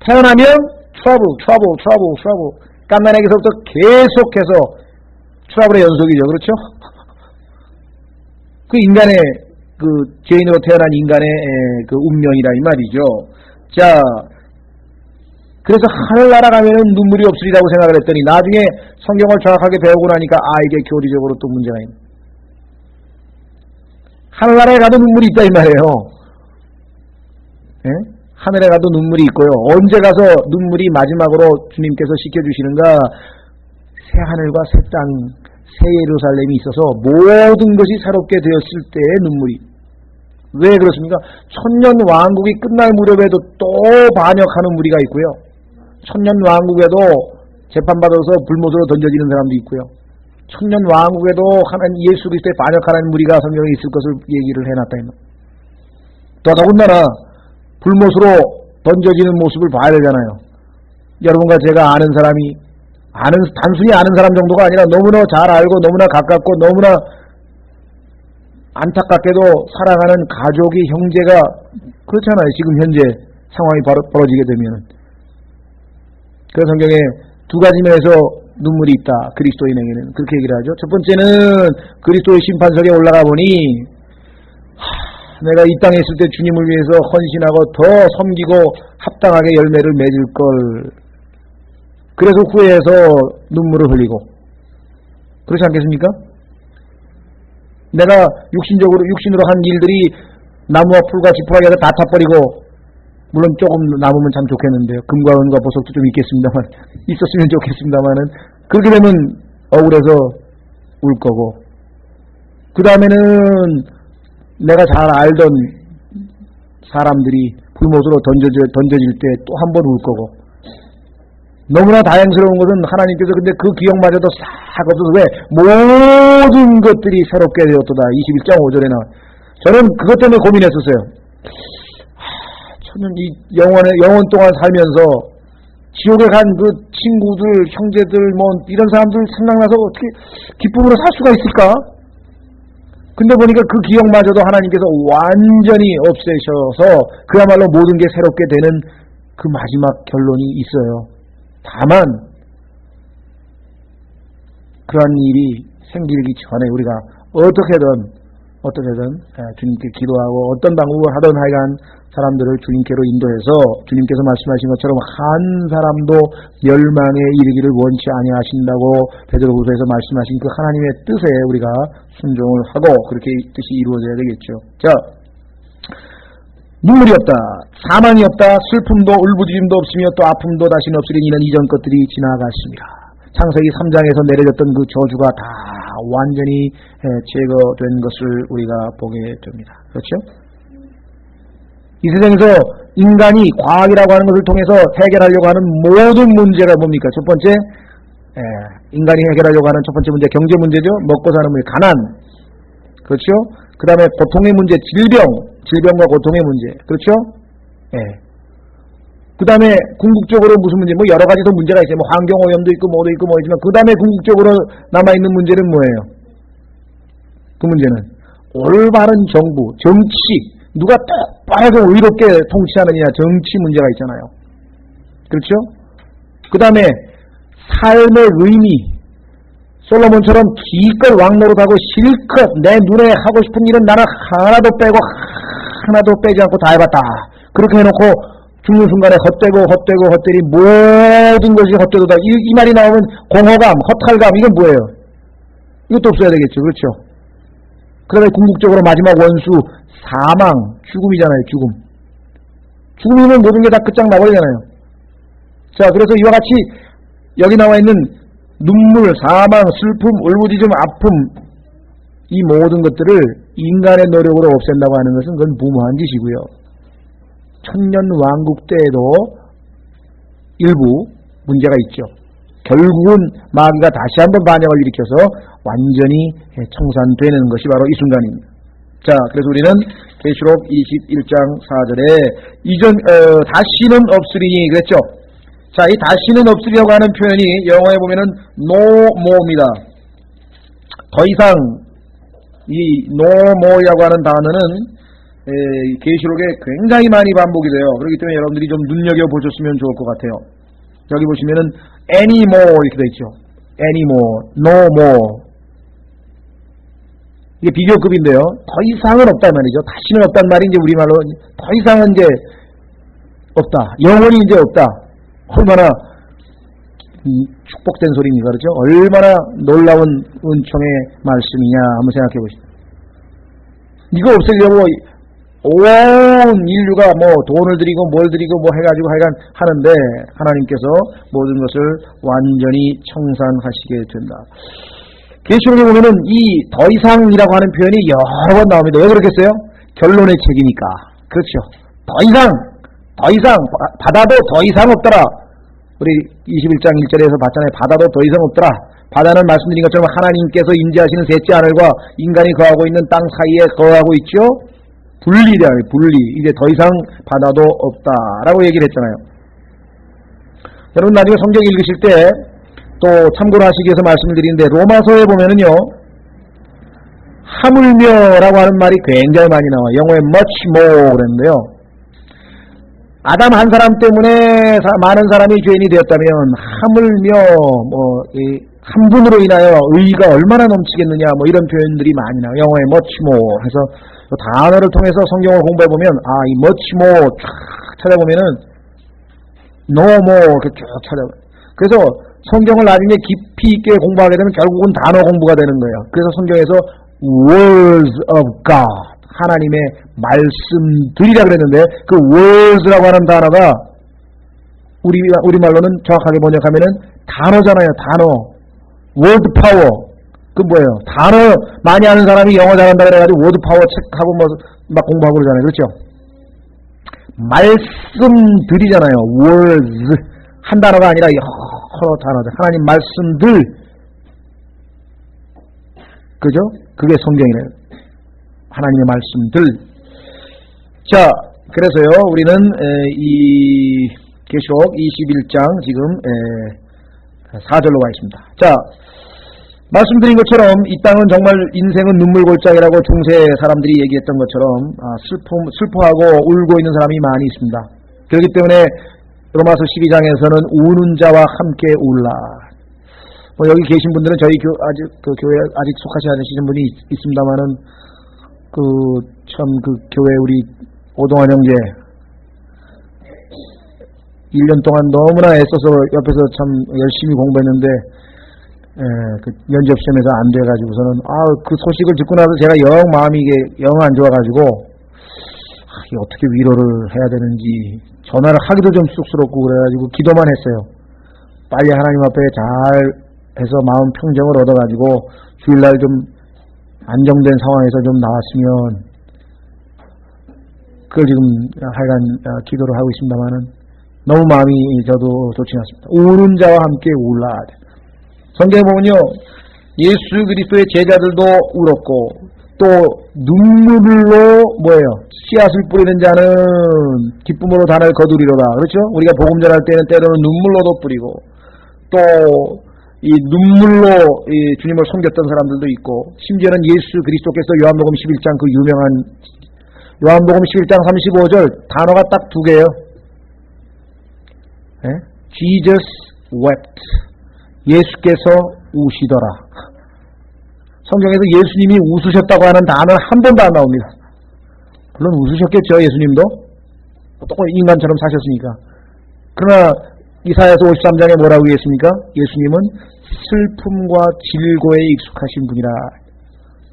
S1: 태어나면 trouble. 깐난에게서부터 계속해서 트러블의 연속이죠. 그렇죠? 그 인간의 그 죄인으로 태어난 인간의 그 운명이라 이 말이죠. 자, 그래서 하늘나라 가면은 눈물이 없으리라고 생각을 했더니 나중에 성경을 정확하게 배우고 나니까 이게 교리적으로 또 문제가 있네. 하늘나라에 가도 눈물이 있다 이 말이에요. 예? 하늘에 가도 눈물이 있고요. 언제 가서 눈물이 마지막으로 주님께서 씻겨주시는가? 새 하늘과 새 땅, 새 예루살렘이 있어서 모든 것이 새롭게 되었을 때의 눈물이. 왜 그렇습니까? 천년 왕국이 끝날 무렵에도 또 반역하는 무리가 있고요. 천년 왕국에도 재판받아서 불못으로 던져지는 사람도 있고요. 천년 왕국에도 하나님 예수 그리스도에 반역하는 무리가 성경에 있을 것을 얘기를 해놨다. 더더군다나 불못으로 던져지는 모습을 봐야 되잖아요. 여러분과 제가 아는 사람이 단순히 아는 사람 정도가 아니라 너무나 잘 알고 너무나 가깝고 너무나 안타깝게도 살아가는 가족이 형제가 그렇잖아요. 지금 현재 상황이 벌어지게 되면. 그래서 성경에 두 가지 면에서 눈물이 있다. 그리스도인에게는 그렇게 얘기를 하죠. 첫 번째는 그리스도의 심판석에 올라가 보니 내가 이 땅에 있을 때 주님을 위해서 헌신하고 더 섬기고 합당하게 열매를 맺을 걸. 그래서 후회해서 눈물을 흘리고. 그렇지 않겠습니까? 내가 육신으로 한 일들이 나무와 풀과 지푸라기가 다 타버리고, 물론 조금 남으면 참 좋겠는데요. 금과 은과 보석도 좀 있겠습니다만, 있었으면 좋겠습니다만은, 그렇게 되면 억울해서 울 거고, 그 다음에는 내가 잘 알던 사람들이 불못으로 던져질 때 또 한 번 울 거고, 너무나 다행스러운 것은 하나님께서 근데 그 기억마저도 싹 없어서 왜? 모든 것들이 새롭게 되었도다. 21장 5절에 나와. 저는 그것 때문에 고민했었어요. 저는 이 영원 동안 살면서 지옥에 간 그 친구들, 형제들, 이런 사람들 생각나서 어떻게 기쁨으로 살 수가 있을까? 근데 보니까 그 기억마저도 하나님께서 완전히 없애셔서 그야말로 모든 게 새롭게 되는 그 마지막 결론이 있어요. 다만 그러한 일이 생기기 전에 우리가 어떻게든 주님께 기도하고 어떤 방법을 하든 하여간 사람들을 주님께로 인도해서 주님께서 말씀하신 것처럼 한 사람도 멸망에 이르기를 원치 아니하신다고 베드로후서에서 말씀하신 그 하나님의 뜻에 우리가 순종을 하고 그렇게 뜻이 이루어져야 되겠죠. 자, 눈물이 없다, 사망이 없다, 슬픔도 울부짖음도 없으며 또 아픔도 다시는 없으리니 이는 이전 것들이 지나갔습니다. 창세기 3장에서 내려졌던 그 저주가 다 완전히 제거된 것을 우리가 보게 됩니다. 그렇죠? 이 세상에서 인간이 과학이라고 하는 것을 통해서 해결하려고 하는 모든 문제가 뭡니까? 첫 번째, 인간이 해결하려고 하는 첫 번째 문제, 경제 문제죠. 먹고 사는 문제, 가난. 그렇죠? 그 다음에 고통의 문제, 질병과 고통의 문제. 그렇죠? 그 다음에 궁극적으로 무슨 문제, 여러 가지 더 문제가 있어요. 환경오염도 있고, 뭐도 있고, 있지만, 그 다음에 궁극적으로 남아있는 문제는 뭐예요? 그 문제는 올바른 정부, 정치, 누가 똑바르고 의롭게 통치하느냐, 정치 문제가 있잖아요. 그렇죠? 그 다음에 삶의 의미, 솔로몬처럼 기껏 왕노릇하고 실컷 내 눈에 하고 싶은 일은 나는 하나도 빼고 하나도 빼지 않고 다 해봤다. 그렇게 해놓고 죽는 순간에 헛되리 모든 것이 헛되도다. 이 말이 나오면 공허감, 허탈감, 이건 뭐예요? 이것도 없어야 되겠죠. 그렇죠? 그다음에 궁극적으로 마지막 원수 사망, 죽음이잖아요. 죽음이면 모든 게 다 끝장나버리잖아요. 자, 그래서 이와 같이 여기 나와 있는 눈물, 사망, 슬픔, 울부짖음, 아픔, 이 모든 것들을 인간의 노력으로 없앤다고 하는 것은 그건 무모한 짓이고요. 천년 왕국 때에도 일부 문제가 있죠. 결국은 마귀가 다시 한번 반역을 일으켜서 완전히 청산되는 것이 바로 이 순간입니다. 자, 그래서 우리는 계시록 21장 4절에 다시는 없으리니 그랬죠. 자, 이 다시는 없으리라고 하는 표현이 영어에 보면은 no more입니다. 더 이상 이 no more이라고 하는 단어는 계시록에 굉장히 많이 반복이 돼요. 그렇기 때문에 여러분들이 좀 눈여겨보셨으면 좋을 것 같아요. 여기 보시면은 anymore 이렇게 되어 있죠. anymore, no more. 이게 비교급인데요. 더 이상은 없단 말이죠. 다시는 없단 말이 이제 우리말로 더 이상은 이제 없다. 영원히 이제 없다. 얼마나 축복된 소리입니까? 그렇죠? 얼마나 놀라운 은총의 말씀이냐 한번 생각해 보십시오. 이거 없애려고 온 인류가 뭐 돈을 들이고 뭘 들이고 뭐 해가지고 하여간 하는데 하나님께서 모든 것을 완전히 청산하시게 된다. 계시록에 보면은 이 더 이상이라고 하는 표현이 여러 번 나옵니다. 왜 그렇겠어요? 결론의 책이니까. 그렇죠. 더 이상 바다도 더 이상 없더라. 우리 21장 1절에서 봤잖아요. 바다도 더 이상 없더라. 바다는 말씀드린 것처럼 하나님께서 인지하시는 셋째 하늘과 인간이 거하고 있는 땅 사이에 거하고 있죠. 분리. 이제 더 이상 바다도 없다라고 얘기를 했잖아요. 여러분 나중에 성경 읽으실 때 또 참고를 하시기 위해서 말씀을 드리는데 로마서에 보면은요. 하물며라고 하는 말이 굉장히 많이 나와요. 영어에 much more 그랬는데요. 아담 한 사람 때문에 많은 사람이 죄인이 되었다면 하물며 한 분으로 인하여 의의가 얼마나 넘치겠느냐 이런 표현들이 많이 나와요. 영어에 much more 해서 단어를 통해서 성경을 공부해 보면 이 much more 쫙 찾아보면은 no more 이렇게 쭉 찾아봐요. 그래서 성경을 나중에 깊이 있게 공부하게 되면 결국은 단어 공부가 되는 거예요. 그래서 성경에서 words of God 하나님의 말씀들이라 그랬는데 그 words라고 하는 단어가 우리말로는 정확하게 번역하면은 단어잖아요. 단어. word power. 그 뭐예요? 단어 많이 아는 사람이 영어 잘한다 그래가지고 word power 책하고 막 공부하고 그러잖아요. 그렇죠? 말씀들이잖아요. words. 한 단어가 아니라 여러 단어들. 하나님 말씀들. 그죠? 그게 성경이네요. 하나님의 말씀들. 자, 그래서요, 우리는 이 계시록 21장 지금 4절로 가 있습니다. 자, 말씀드린 것처럼 이 땅은 정말 인생은 눈물골짜기라고 중세 사람들이 얘기했던 것처럼 슬퍼하고 울고 있는 사람이 많이 있습니다. 그렇기 때문에 로마서 12장에서는 우는 자와 함께 울라. 여기 계신 분들은 저희 교회에 아직 속하지 않으시는 분이 있습니다만은 교회 우리 오동환 형제 1년 동안 너무나 애써서 옆에서 참 열심히 공부했는데 면접 시험에서 안 돼가지고서는 그 소식을 듣고 나서 제가 영 마음이 영 안 좋아가지고 어떻게 위로를 해야 되는지 전화를 하기도 좀 쑥스럽고 그래가지고 기도만 했어요. 빨리 하나님 앞에 잘 해서 마음 평정을 얻어가지고 주일날 좀 안정된 상황에서 좀 나왔으면 그걸 지금 하여간 기도를 하고 있습니다만은 너무 마음이 저도 좋지 않습니다. 우는 자와 함께 울라. 성경에 보면요, 예수 그리스도의 제자들도 울었고 또 눈물로 씨앗을 뿌리는 자는 기쁨으로 단을 거두리로다. 그렇죠? 우리가 복음 전할 때는 때로는 눈물로도 뿌리고 또 이 눈물로 주님을 섬겼던 사람들도 있고 심지어는 예수 그리스도께서 요한복음 11장 그 유명한 요한복음 11장 35절 단어가 딱 두 개예요. Jesus wept. 예수께서 우시더라. 성경에서 예수님이 웃으셨다고 하는 단어는 한 번도 안 나옵니다. 물론 웃으셨겠죠. 예수님도 똑같이 인간처럼 사셨으니까. 그러나 이사야서 53장에 뭐라고 했습니까? 예수님은 슬픔과 질고에 익숙하신 분이라.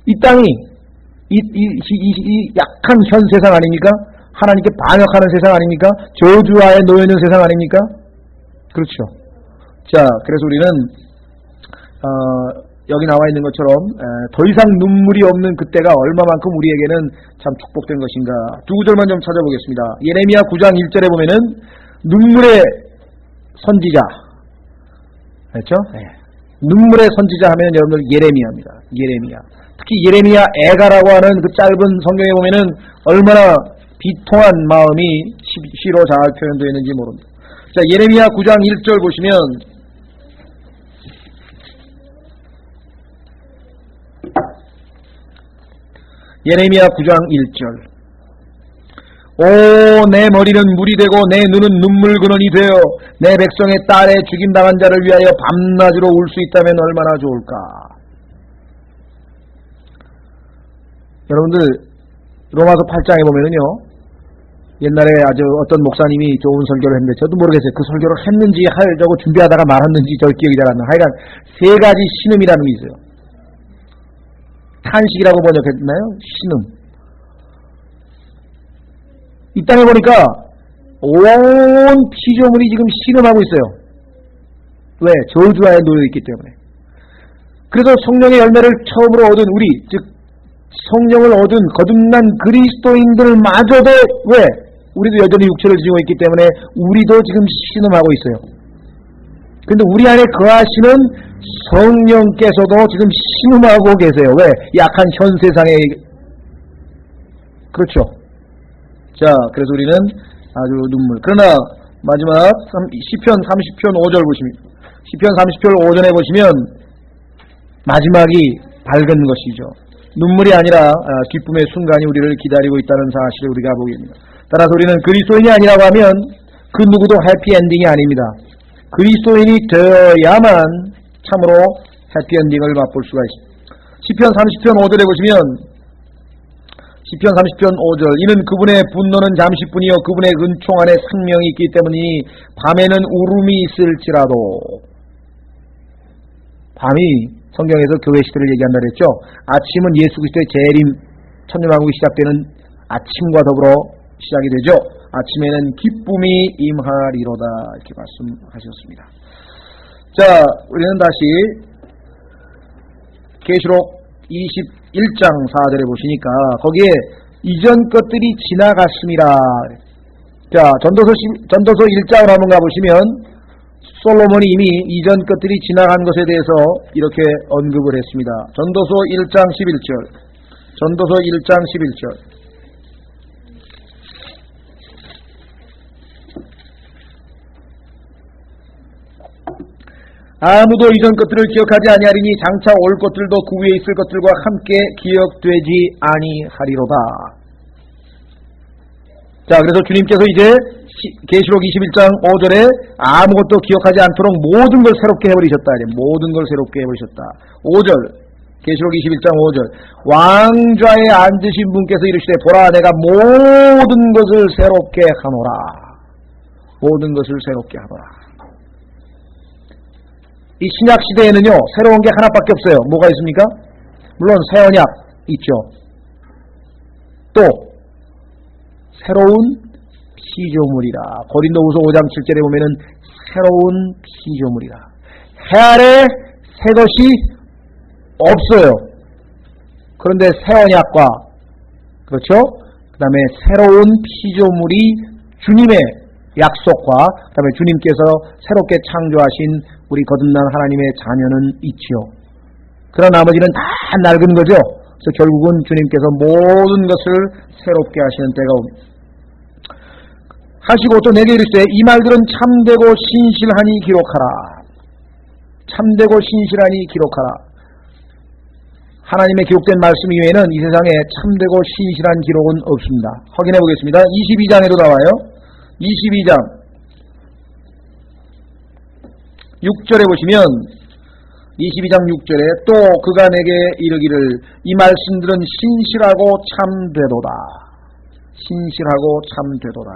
S1: 이 땅이 이 약한 현 세상 아닙니까? 하나님께 반역하는 세상 아닙니까? 저주하에 놓여있는 세상 아닙니까? 그렇죠. 자, 그래서 우리는 여기 나와 있는 것처럼 더 이상 눈물이 없는 그때가 얼마만큼 우리에게는 참 축복된 것인가. 두 구절만 좀 찾아보겠습니다. 예레미야 9장 1절에 보면은 눈물의 선지자, 그렇죠? 네. 눈물의 선지자 하면 여러분들 예레미야입니다. 예레미야. 특히 예레미야 애가라고 하는 그 짧은 성경에 보면은 얼마나 비통한 마음이 시로 잘 표현되어 있는지 모릅니다. 자, 예레미야 9장 1절 보시면 예레미야 9장 1절 오, 내 머리는 물이 되고 내 눈은 눈물 근원이 되어 내 백성의 딸에 죽임당한 자를 위하여 밤낮으로 울 수 있다면 얼마나 좋을까. 여러분들 로마서 8장에 보면은요, 옛날에 아주 어떤 목사님이 좋은 설교를 했는데 저도 모르겠어요. 그 설교를 했는지 하려고 준비하다가 말았는지 저 기억이 잘 안 나요. 하여간 세 가지 신음이라는 게 있어요. 탄식이라고 번역했나요? 신음. 이 땅에 보니까 온 피조물이 지금 신음하고 있어요. 왜? 저주하에 놓여있기 때문에. 그래서 성령의 열매를 처음으로 얻은 우리, 즉 성령을 얻은 거듭난 그리스도인들마저도 왜? 우리도 여전히 육체를 지니고 있기 때문에 우리도 지금 신음하고 있어요. 그런데 우리 안에 거하시는 성령께서도 지금 신음하고 계세요. 왜? 약한 현 세상에. 그렇죠. 자, 그래서 우리는 아주 눈물. 그러나 마지막 시편 30편 5절 보시면, 시편 30편 5절에 보시면 마지막이 밝은 것이죠. 눈물이 아니라 기쁨의 순간이 우리를 기다리고 있다는 사실을 우리가 보게 됩니다. 따라서 우리는 그리스도인이 아니라고 하면 그 누구도 해피엔딩이 아닙니다. 그리스도인이 되어야만 참으로 해피엔딩을 맛볼 수가 있습니다. 시편 30편 5절에 보시면 시편 30편 5절 이는 그분의 분노는 잠시뿐이요 그분의 은총 안에 생명이 있기 때문이니 밤에는 울음이 있을지라도. 밤이 성경에서 교회 시대를 얘기한다 그랬죠. 아침은 예수 그리스도의 재림 천년왕국이 시작되는 아침과 더불어 시작이 되죠. 아침에는 기쁨이 임하리로다 이렇게 말씀하셨습니다. 자, 우리는 다시 계시록 21장 4절에 보시니까 거기에 이전 것들이 지나갔음이라. 자, 전도서 1장을 한번 가보시면 솔로몬이 이미 이전 것들이 지나간 것에 대해서 이렇게 언급을 했습니다. 전도서 1장 11절. 전도서 1장 11절. 아무도 이전 것들을 기억하지 아니하리니 장차 올 것들도 그 위에 있을 것들과 함께 기억되지 아니하리로다. 자, 그래서 주님께서 이제 계시록 21장 5절에 아무것도 기억하지 않도록 모든 걸 새롭게 해버리셨다. 모든 걸 새롭게 해버리셨다. 5절 계시록 21장 5절 왕좌에 앉으신 분께서 이르시되 보라 내가 모든 것을 새롭게 하노라. 모든 것을 새롭게 하노라. 이 신약 시대에는요, 새로운 게 하나밖에 없어요. 뭐가 있습니까? 물론 새 언약 있죠. 또 새로운 피조물이라. 고린도후서 5장 7절에 보면은 새로운 피조물이라. 해 아래 새 것이 없어요. 그런데 새 언약과 그렇죠? 그 다음에 새로운 피조물이 주님의 약속과 그 다음에 주님께서 새롭게 창조하신 우리 거듭난 하나님의 자녀는 있지요. 그러나 나머지는 다 낡은 거죠. 그래서 결국은 주님께서 모든 것을 새롭게 하시는 때가 옵니다. 하시고 또 내게 이르시되 이 말들은 참되고 신실하니 기록하라. 참되고 신실하니 기록하라. 하나님의 기록된 말씀 이외에는 이 세상에 참되고 신실한 기록은 없습니다. 확인해 보겠습니다. 22장에도 나와요. 22장 6절에 보시면 22장 6절에 또 그가 내게 이르기를 이 말씀들은 신실하고 참되도다. 신실하고 참되도다.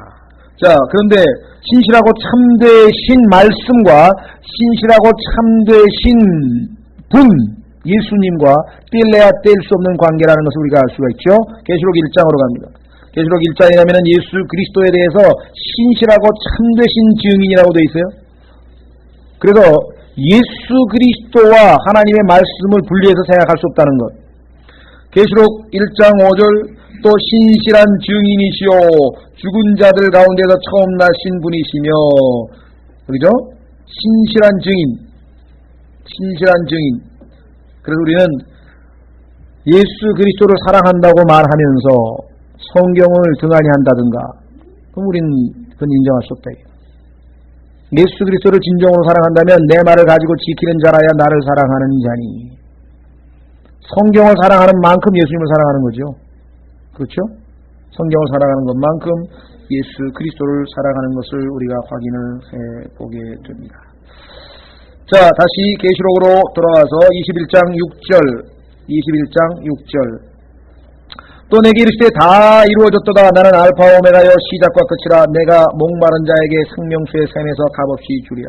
S1: 자, 그런데 신실하고 참되신 말씀과 신실하고 참되신 분, 예수님과 뗄래야 뗄 수 없는 관계라는 것을 우리가 알 수가 있죠. 계시록 1장으로 갑니다. 계시록 1장에 가면은 예수 그리스도에 대해서 신실하고 참되신 증인이라고 되어 있어요. 그래서 예수 그리스도와 하나님의 말씀을 분리해서 생각할 수 없다는 것. 계시록 1장 5절 또 신실한 증인이시요 죽은 자들 가운데서 처음 나신 분이시며, 그죠? 신실한 증인. 그래서 우리는 예수 그리스도를 사랑한다고 말하면서 성경을 등한히 한다든가, 그럼 우리는 그건 인정할 수 없다. 예수 그리스도를 진정으로 사랑한다면 내 말을 가지고 지키는 자라야 나를 사랑하는 자니, 성경을 사랑하는 만큼 예수님을 사랑하는 거죠. 그렇죠? 성경을 사랑하는 것만큼 예수 그리스도를 사랑하는 것을 우리가 확인을 해보게 됩니다. 자, 다시 계시록으로 돌아와서 21장 6절 또 내게 이르시되 다 이루어졌도다. 나는 알파와 오메가여 시작과 끝이라. 내가 목마른 자에게 생명수의 샘에서 값없이 주리라.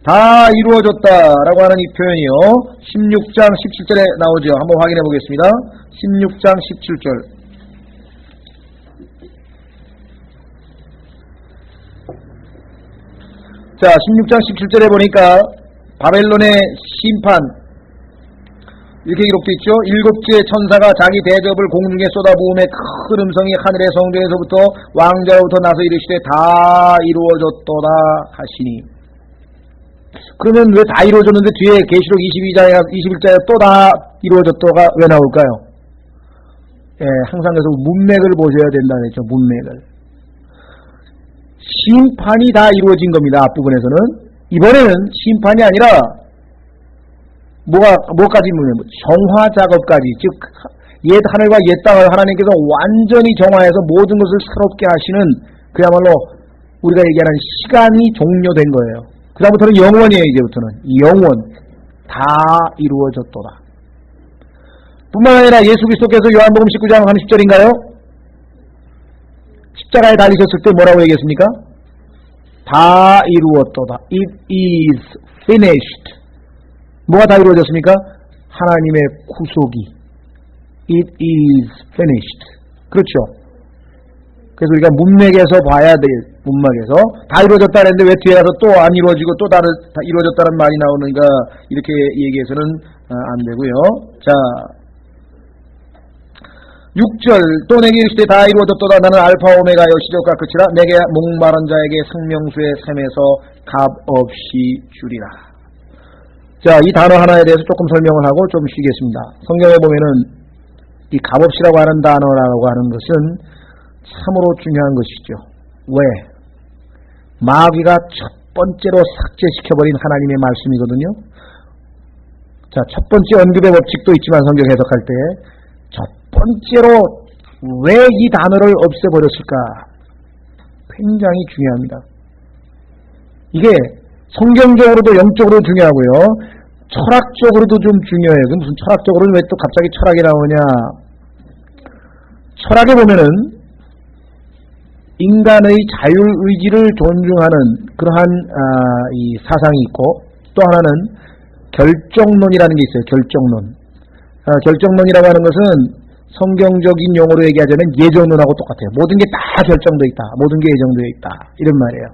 S1: 다 이루어졌다라고 하는 이 표현이요, 16장 17절에 나오죠. 한번 확인해 보겠습니다. 16장 17절. 자, 16장 17절에 보니까 바벨론의 심판 이렇게 기록되어 있죠. 일곱째 천사가 자기 대접을 공중에 쏟아부음에 큰 음성이 하늘의 성전에서부터 왕자로부터 나서 이르시되 다 이루어졌도다 하시니. 그러면 왜 다 이루어졌는데 뒤에 계시록 21장에 또 다 이루어졌도가 왜 나올까요? 예, 항상 그래서 문맥을 보셔야 된다 그랬죠. 문맥을. 심판이 다 이루어진 겁니다. 앞부분에서는. 이번에는 심판이 아니라 뭐까지 묻냐면 정화 작업까지, 즉 옛 하늘과 옛 땅을 하나님께서 완전히 정화해서 모든 것을 새롭게 하시는, 그야말로 우리가 얘기하는 시간이 종료된 거예요. 그 다음부터는 영원이에요. 이제부터는 영원. 다 이루어졌도다. 뿐만 아니라 예수 그리스도께서 요한복음 19장 30절인가요? 십자가에 달리셨을 때 뭐라고 얘기했습니까? 다 이루었도다. It is finished. 뭐가 다 이루어졌습니까? 하나님의 구속이. It is finished. 그렇죠. 그래서 우리가 문맥에서 봐야 될, 문맥에서 다 이루어졌다 그랬는데 왜 뒤에 가서 또 안 이루어지고 또 다 이루어졌다는 말이 나오는가, 이렇게 얘기해서는 안 되고요. 자, 6절 또 내게 이르시되 다 이루어졌도다. 나는 알파 오메가여 시작과 끝이라. 내게 목마른 자에게 생명수의 샘에서 값없이 주리라. 자, 이 단어 하나에 대해서 조금 설명을 하고 좀 쉬겠습니다. 성경에 보면은 이 값없이라고 하는 단어라고 하는 것은 참으로 중요한 것이죠. 왜? 마귀가 첫 번째로 삭제시켜버린 하나님의 말씀이거든요. 자, 첫 번째 언급의 법칙도 있지만 성경 해석할 때 첫 번째로 왜 이 단어를 없애버렸을까? 굉장히 중요합니다. 이게 성경적으로도 영적으로 중요하고요, 철학적으로도 좀 중요해요. 그럼 무슨 철학적으로는 왜 또 갑자기 철학이 나오냐? 철학에 보면은 인간의 자율의지를 존중하는 그러한 이 사상이 있고, 또 하나는 결정론이라는 게 있어요. 결정론. 결정론이라고 하는 것은 성경적인 용어로 얘기하자면 예정론하고 똑같아요. 모든 게 다 결정되어 있다. 모든 게 예정되어 있다. 이런 말이에요.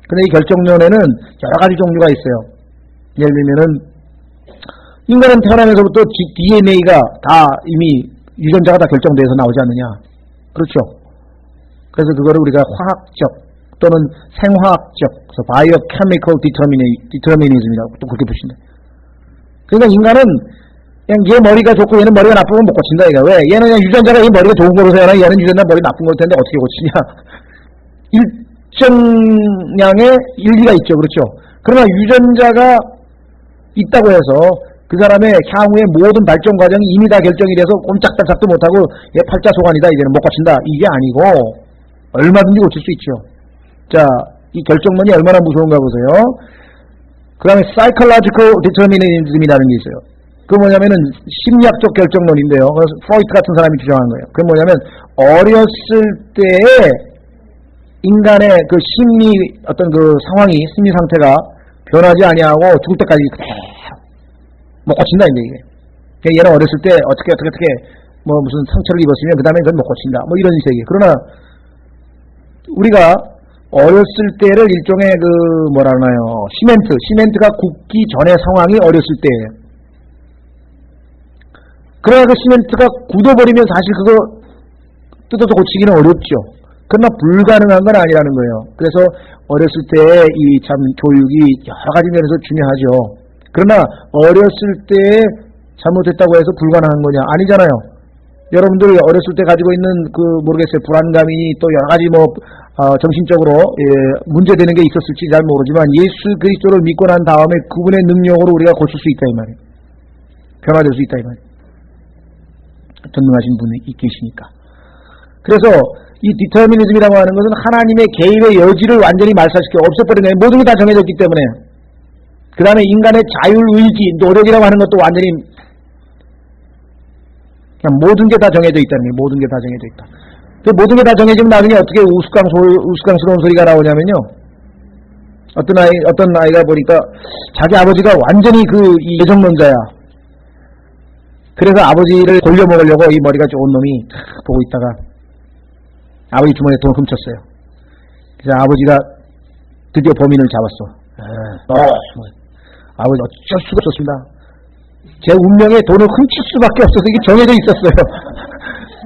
S1: 근데 이 결정론에는 여러 가지 종류가 있어요. 예를 들면은 인간은 태어나면서부터 DNA가 다 이미 유전자가 다 결정돼서 나오지 않느냐. 그렇죠. 그래서 그거를 우리가 화학적 또는 생화학적, 그래서 biochemical determinism이라고 또 그렇게 보시는데. 그러니까 인간은 그냥 얘 머리가 좋고 얘는 머리가 나쁘면 못 고친다 이거. 왜? 얘는 그냥 유전자가 얘 머리가 좋은 거로 태어나, 얘는 유전자 머리 나쁜 거로 텐데 어떻게 고치냐. 일정량의 일리가 있죠. 그렇죠. 그러나 유전자가 있다고 해서 그 사람의 향후의 모든 발전 과정이 이미 다 결정이 돼서 꼼짝달싹도 못하고 얘 팔자소관이다 이제는 못 고친다 이게 아니고 얼마든지 고칠 수 있죠. 자, 이 결정론이 얼마나 무서운가 보세요. 그 다음에 psychological determinism이라는 게 있어요. 그 뭐냐면은 심리학적 결정론인데요. 그래서 프로이트 같은 사람이 주장한 거예요. 그게 뭐냐면 어렸을 때의 인간의 그 심리 어떤 그 상황이, 심리 상태가 변하지 아니하고 죽을 때까지 그대로 못 고친다 이제 이게. 얘는 어렸을 때 어떻게 뭐 무슨 상처를 입었으면 그 다음에 그건 못 고친다. 뭐 이런 세계. 그러나 우리가 어렸을 때를 일종의 뭐라 하나요? 시멘트가 굳기 전의 상황이 어렸을 때예요. 그러나 그 시멘트가 굳어버리면 사실 그거 뜯어서 고치기는 어렵죠. 그러나 불가능한 건 아니라는 거예요. 그래서 어렸을 때 이 참 교육이 여러 가지 면에서 중요하죠. 그러나 어렸을 때 잘못했다고 해서 불가능한 거냐? 아니잖아요. 여러분들 어렸을 때 가지고 있는 모르겠어요. 불안감이 또 여러 가지 정신적으로 문제되는 게 있었을지 잘 모르지만 예수 그리스도를 믿고 난 다음에 그분의 능력으로 우리가 고칠 수 있다 이 말이에요. 변화될 수 있다 이 말이에요. 전능하신 분이 계시니까. 그래서 이 디터미니즘이라고 하는 것은 하나님의 개입의 여지를 완전히 말살시켜 없애버리는 거예요. 모든 게 다 정해졌기 때문에. 그 다음에 인간의 자율의지, 노력이라고 하는 것도 완전히 그냥 모든 게 다 정해져 있다는 거예요. 모든 게 다 정해져 있다. 모든 게 다 정해지면 나중에 어떻게 우스꽝스러운 소리가 나오냐면요. 어떤 아이가 보니까 자기 아버지가 완전히 이 예정론자야. 그래서 아버지를 골려먹으려고 이 머리가 좋은 놈이 보고 있다가 아버지 주머니에 돈을 훔쳤어요. 그래서 아버지가 드디어 범인을 잡았어. 아버지 어쩔 수가 없었습니다. 제 운명에 돈을 훔칠 수밖에 없어서 이게 정해져 있었어요.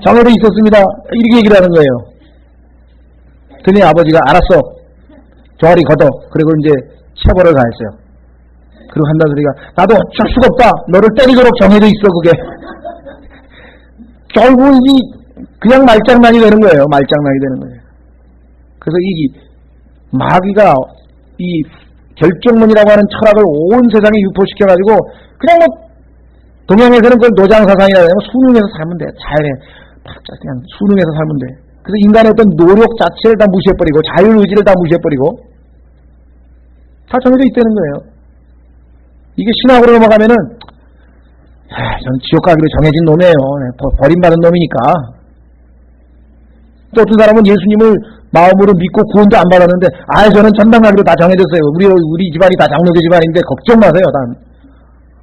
S1: 정해져 있었습니다. 이렇게 얘기를 하는 거예요. 그러니 아버지가 알았어. 저리 걷어. 그리고 이제 체벌을 가했어요. 그리고 한다는 소리가 나도 어쩔 수가 없다. 너를 때리도록 정해져 있어 그게. 결국 그냥 말장난이 되는 거예요. 말장난이 되는 거예요. 그래서 마귀가 이 결정론이라고 하는 철학을 온 세상에 유포시켜가지고 그냥 동양에서는 그걸 노장사상이라고 하면 수능에서 살면 돼. 자연에 그냥 수능에서 살면 돼. 그래서 인간의 어떤 노력 자체를 다 무시해버리고 자율의지를 다 무시해버리고 다 정해져 있다는 거예요. 이게 신학으로 넘어가면은 저는 지옥 가기로 정해진 놈이에요. 버림받은 놈이니까. 또 어떤 사람은 예수님을 마음으로 믿고 구원도 안 받았는데 저는 천당 가기로 다 정해졌어요. 우리 집안이 다 장로교 집안인데 걱정 마세요.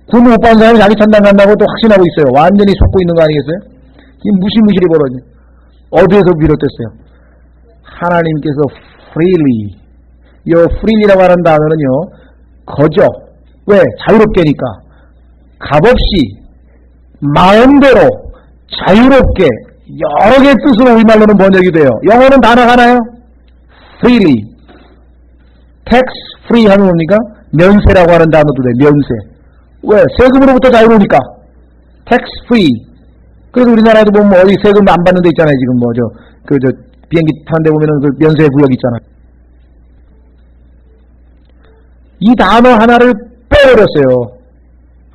S1: 구원 못 받은 사람이 자기 천당 간다고 또 확신하고 있어요. 완전히 속고 있는 거 아니겠어요? 이 무시무시리 벌어져. 어디에서 비롯됐어요? 하나님께서 freely, freely라고 하는 단어는요, 거저. 왜? 자유롭게니까. 값없이, 마음대로, 자유롭게, 여러 개의 뜻으로 우리말로는 번역이 돼요. 영어는 단어 하나요? freely. tax free 하면 뭡니까? 면세라고 하는 단어도 돼. 면세. 왜? 세금으로부터 자유로우니까. tax free. 그래서 우리나라에도 보면 어디 세금 안 받는 데 있잖아요. 지금 비행기 타는 데 보면은 면세 구역 있잖아요. 이 단어 하나를 빼버렸어요.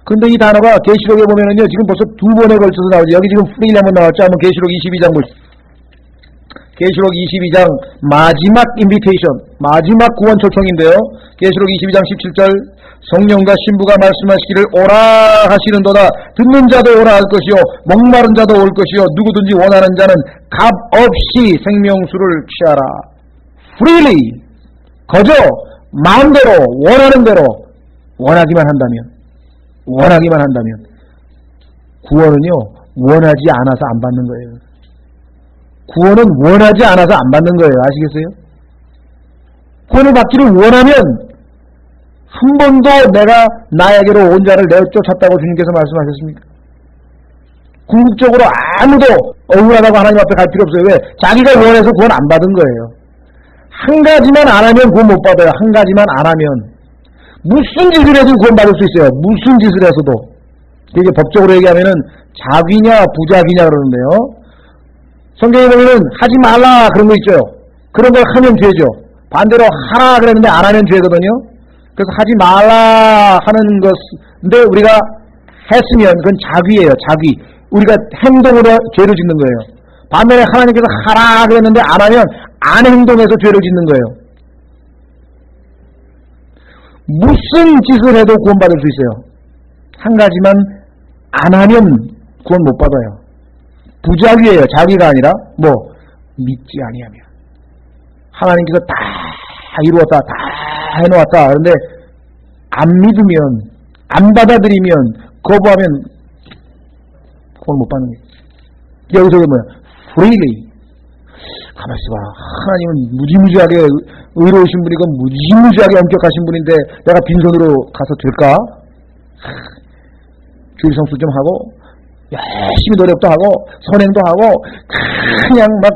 S1: 근데 이 단어가 계시록에 보면은요, 지금 벌써 2번에 걸쳐서 나오죠. 여기 지금 프리리 한번 나왔죠. 한번 계시록 22장 보시죠. 계시록 22장 마지막 인비테이션, 마지막 구원 초청인데요. 계시록 22장 17절 성령과 신부가 말씀하시기를 오라 하시는도다. 듣는 자도 오라 할 것이요 목마른 자도 올 것이요 누구든지 원하는 자는 값 없이 생명수를 취하라. freely, 거저 마음대로 원하는 대로 원하기만 한다면 구원은요 원하지 않아서 안 받는 거예요. 구원은 원하지 않아서 안 받는 거예요. 아시겠어요? 구원을 받기를 원하면 한 번도 내가 나에게로 온 자를 내쫓았다고 주님께서 말씀하셨습니까? 궁극적으로 아무도 억울하다고 하나님 앞에 갈 필요 없어요. 왜? 자기가 원해서 구원 안 받은 거예요. 한 가지만 안 하면 구원 못 받아요. 한 가지만 안 하면. 무슨 짓을 해도 구원 받을 수 있어요. 무슨 짓을 해서도. 이게 법적으로 얘기하면은 자귀냐 부자귀냐 그러는데요. 성경에 보면은 하지 말라 그런 거 있죠. 그런 걸 하면 죄죠. 반대로 하라 그랬는데 안 하면 죄거든요. 그래서 하지 말라 하는 것인데 우리가 했으면 그건 자귀예요. 자귀. 우리가 행동으로 죄를 짓는 거예요. 반면에 하나님께서 하라 그랬는데 안 하면 안 행동해서 죄를 짓는 거예요. 무슨 짓을 해도 구원받을 수 있어요. 한 가지만 안 하면 구원 못 받아요. 부자귀예요. 자귀가 아니라 믿지 아니하면. 하나님께서 다 이루었다. 다 해놓았다. 그런데 안 믿으면, 안 받아들이면, 거부하면 축복을 못 받는 거예요. 여기서 뭐야? freely. 가만있어 봐. 하나님은 무지무지하게 의로우신 분이고 무지무지하게 엄격하신 분인데 내가 빈손으로 가서 될까? 주일 성수 좀 하고 열심히 노력도 하고 선행도 하고 그냥 막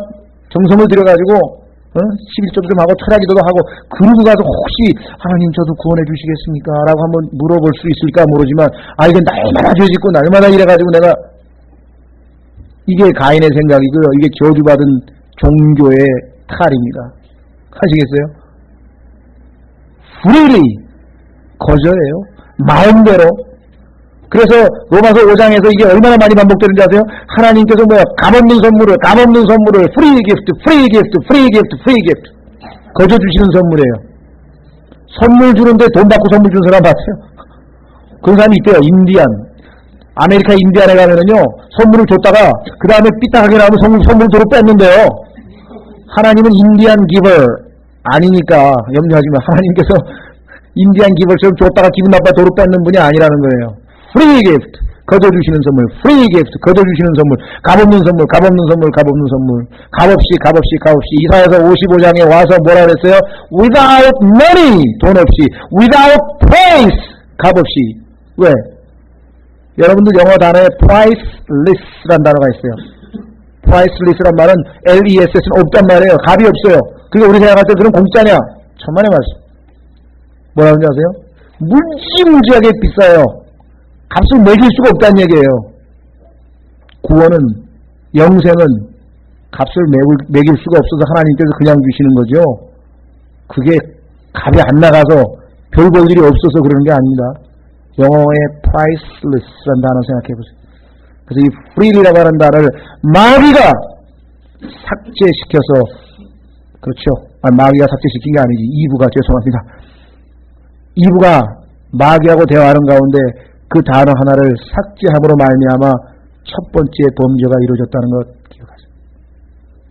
S1: 정성을 들여가지고 11조도 좀 하고 철야기도도 하고 그러고 가서 혹시 하나님 저도 구원해 주시겠습니까? 라고 한번 물어볼 수 있을까 모르지만 이건 날마다 죄 짓고 날마다 이래가지고 내가 이게 가인의 생각이고요. 이게 저주받은 종교의 탈입니다. 하시겠어요? freely 거저예요. 마음대로. 그래서 로마서 5장에서 이게 얼마나 많이 반복되는지 아세요? 하나님께서 뭐야? 값없는 선물을 free gift 거저 주시는 선물이에요. 선물 주는데 돈 받고 선물 준 사람 봤어요? 그런 사람이 있대요. 인디안. 아메리카 인디안에 가면은요, 선물을 줬다가, 그 다음에 삐딱하게 나오면 선물 도로 뺐는데요. 하나님은 인디안 기버 아니니까 염려하지 마. 하나님께서 인디안 기버처럼 줬다가 기분 나빠 도로 뺏는 분이 아니라는 거예요. free gift. 거저 주시는 선물. free gift. 거저 주시는 선물. 값없는 선물. 값없이. 이사야서 55장에 와서 뭐라 그랬어요? without money. 돈 없이. without price. 값없이. 왜? 여러분들 영어 단어에 priceless란 단어가 있어요. priceless란 말은 LESS는 없단 말이에요. 값이 없어요. 그게 우리 생각할 때 그럼 공짜냐? 천만의 말씀. 뭐라고 하는지 아세요? 무지무지하게 비싸요. 값을 매길 수가 없다는 얘기예요. 구원은, 영생은 값을 매길 수가 없어서 하나님께서 그냥 주시는 거죠. 그게 값이 안 나가서 별 볼 일이 없어서 그러는 게 아닙니다. 영어의 priceless라는 단어 생각해보세요. 그래서 이 freely라고 하는 단어를 마귀가 삭제시켜서, 그렇죠. 마귀가 삭제시킨 게 아니지. 이브가, 죄송합니다. 이브가 마귀하고 대화하는 가운데 그 단어 하나를 삭제함으로 말미암아 첫 번째 범죄가 이루어졌다는 것 기억하세요.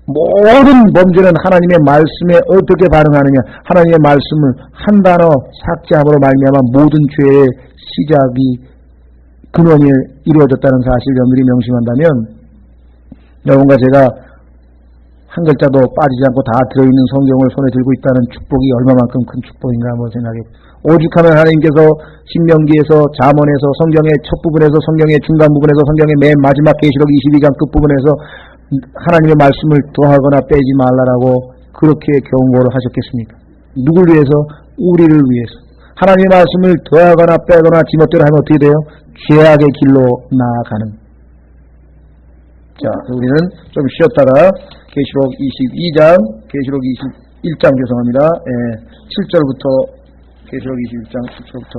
S1: 모든 범죄는 하나님의 말씀에 어떻게 반응하느냐. 하나님의 말씀을 한 단어 삭제함으로 말미암아 모든 죄의 시작이 근원이 이루어졌다는 사실을 여러분들이 명심한다면 여러분과 제가 한 글자도 빠지지 않고 다 들어있는 성경을 손에 들고 있다는 축복이 얼마만큼 큰 축복인가 한번 생각해. 오죽하면 하나님께서 신명기에서 잠언에서 성경의 첫 부분에서 성경의 중간 부분에서 성경의 맨 마지막 계시록 22장 끝부분에서 하나님의 말씀을 더하거나 빼지 말라라고 그렇게 경고를 하셨겠습니까? 누굴 위해서? 우리를 위해서. 하나님의 말씀을 더하거나 빼거나 지멋대로 하면 어떻게 돼요? 죄악의 길로 나아가는. 자, 우리는 좀 쉬었다가 계시록 22장, 계시록 21장 죄송합니다. 7절부터 계시록 21장 7절부터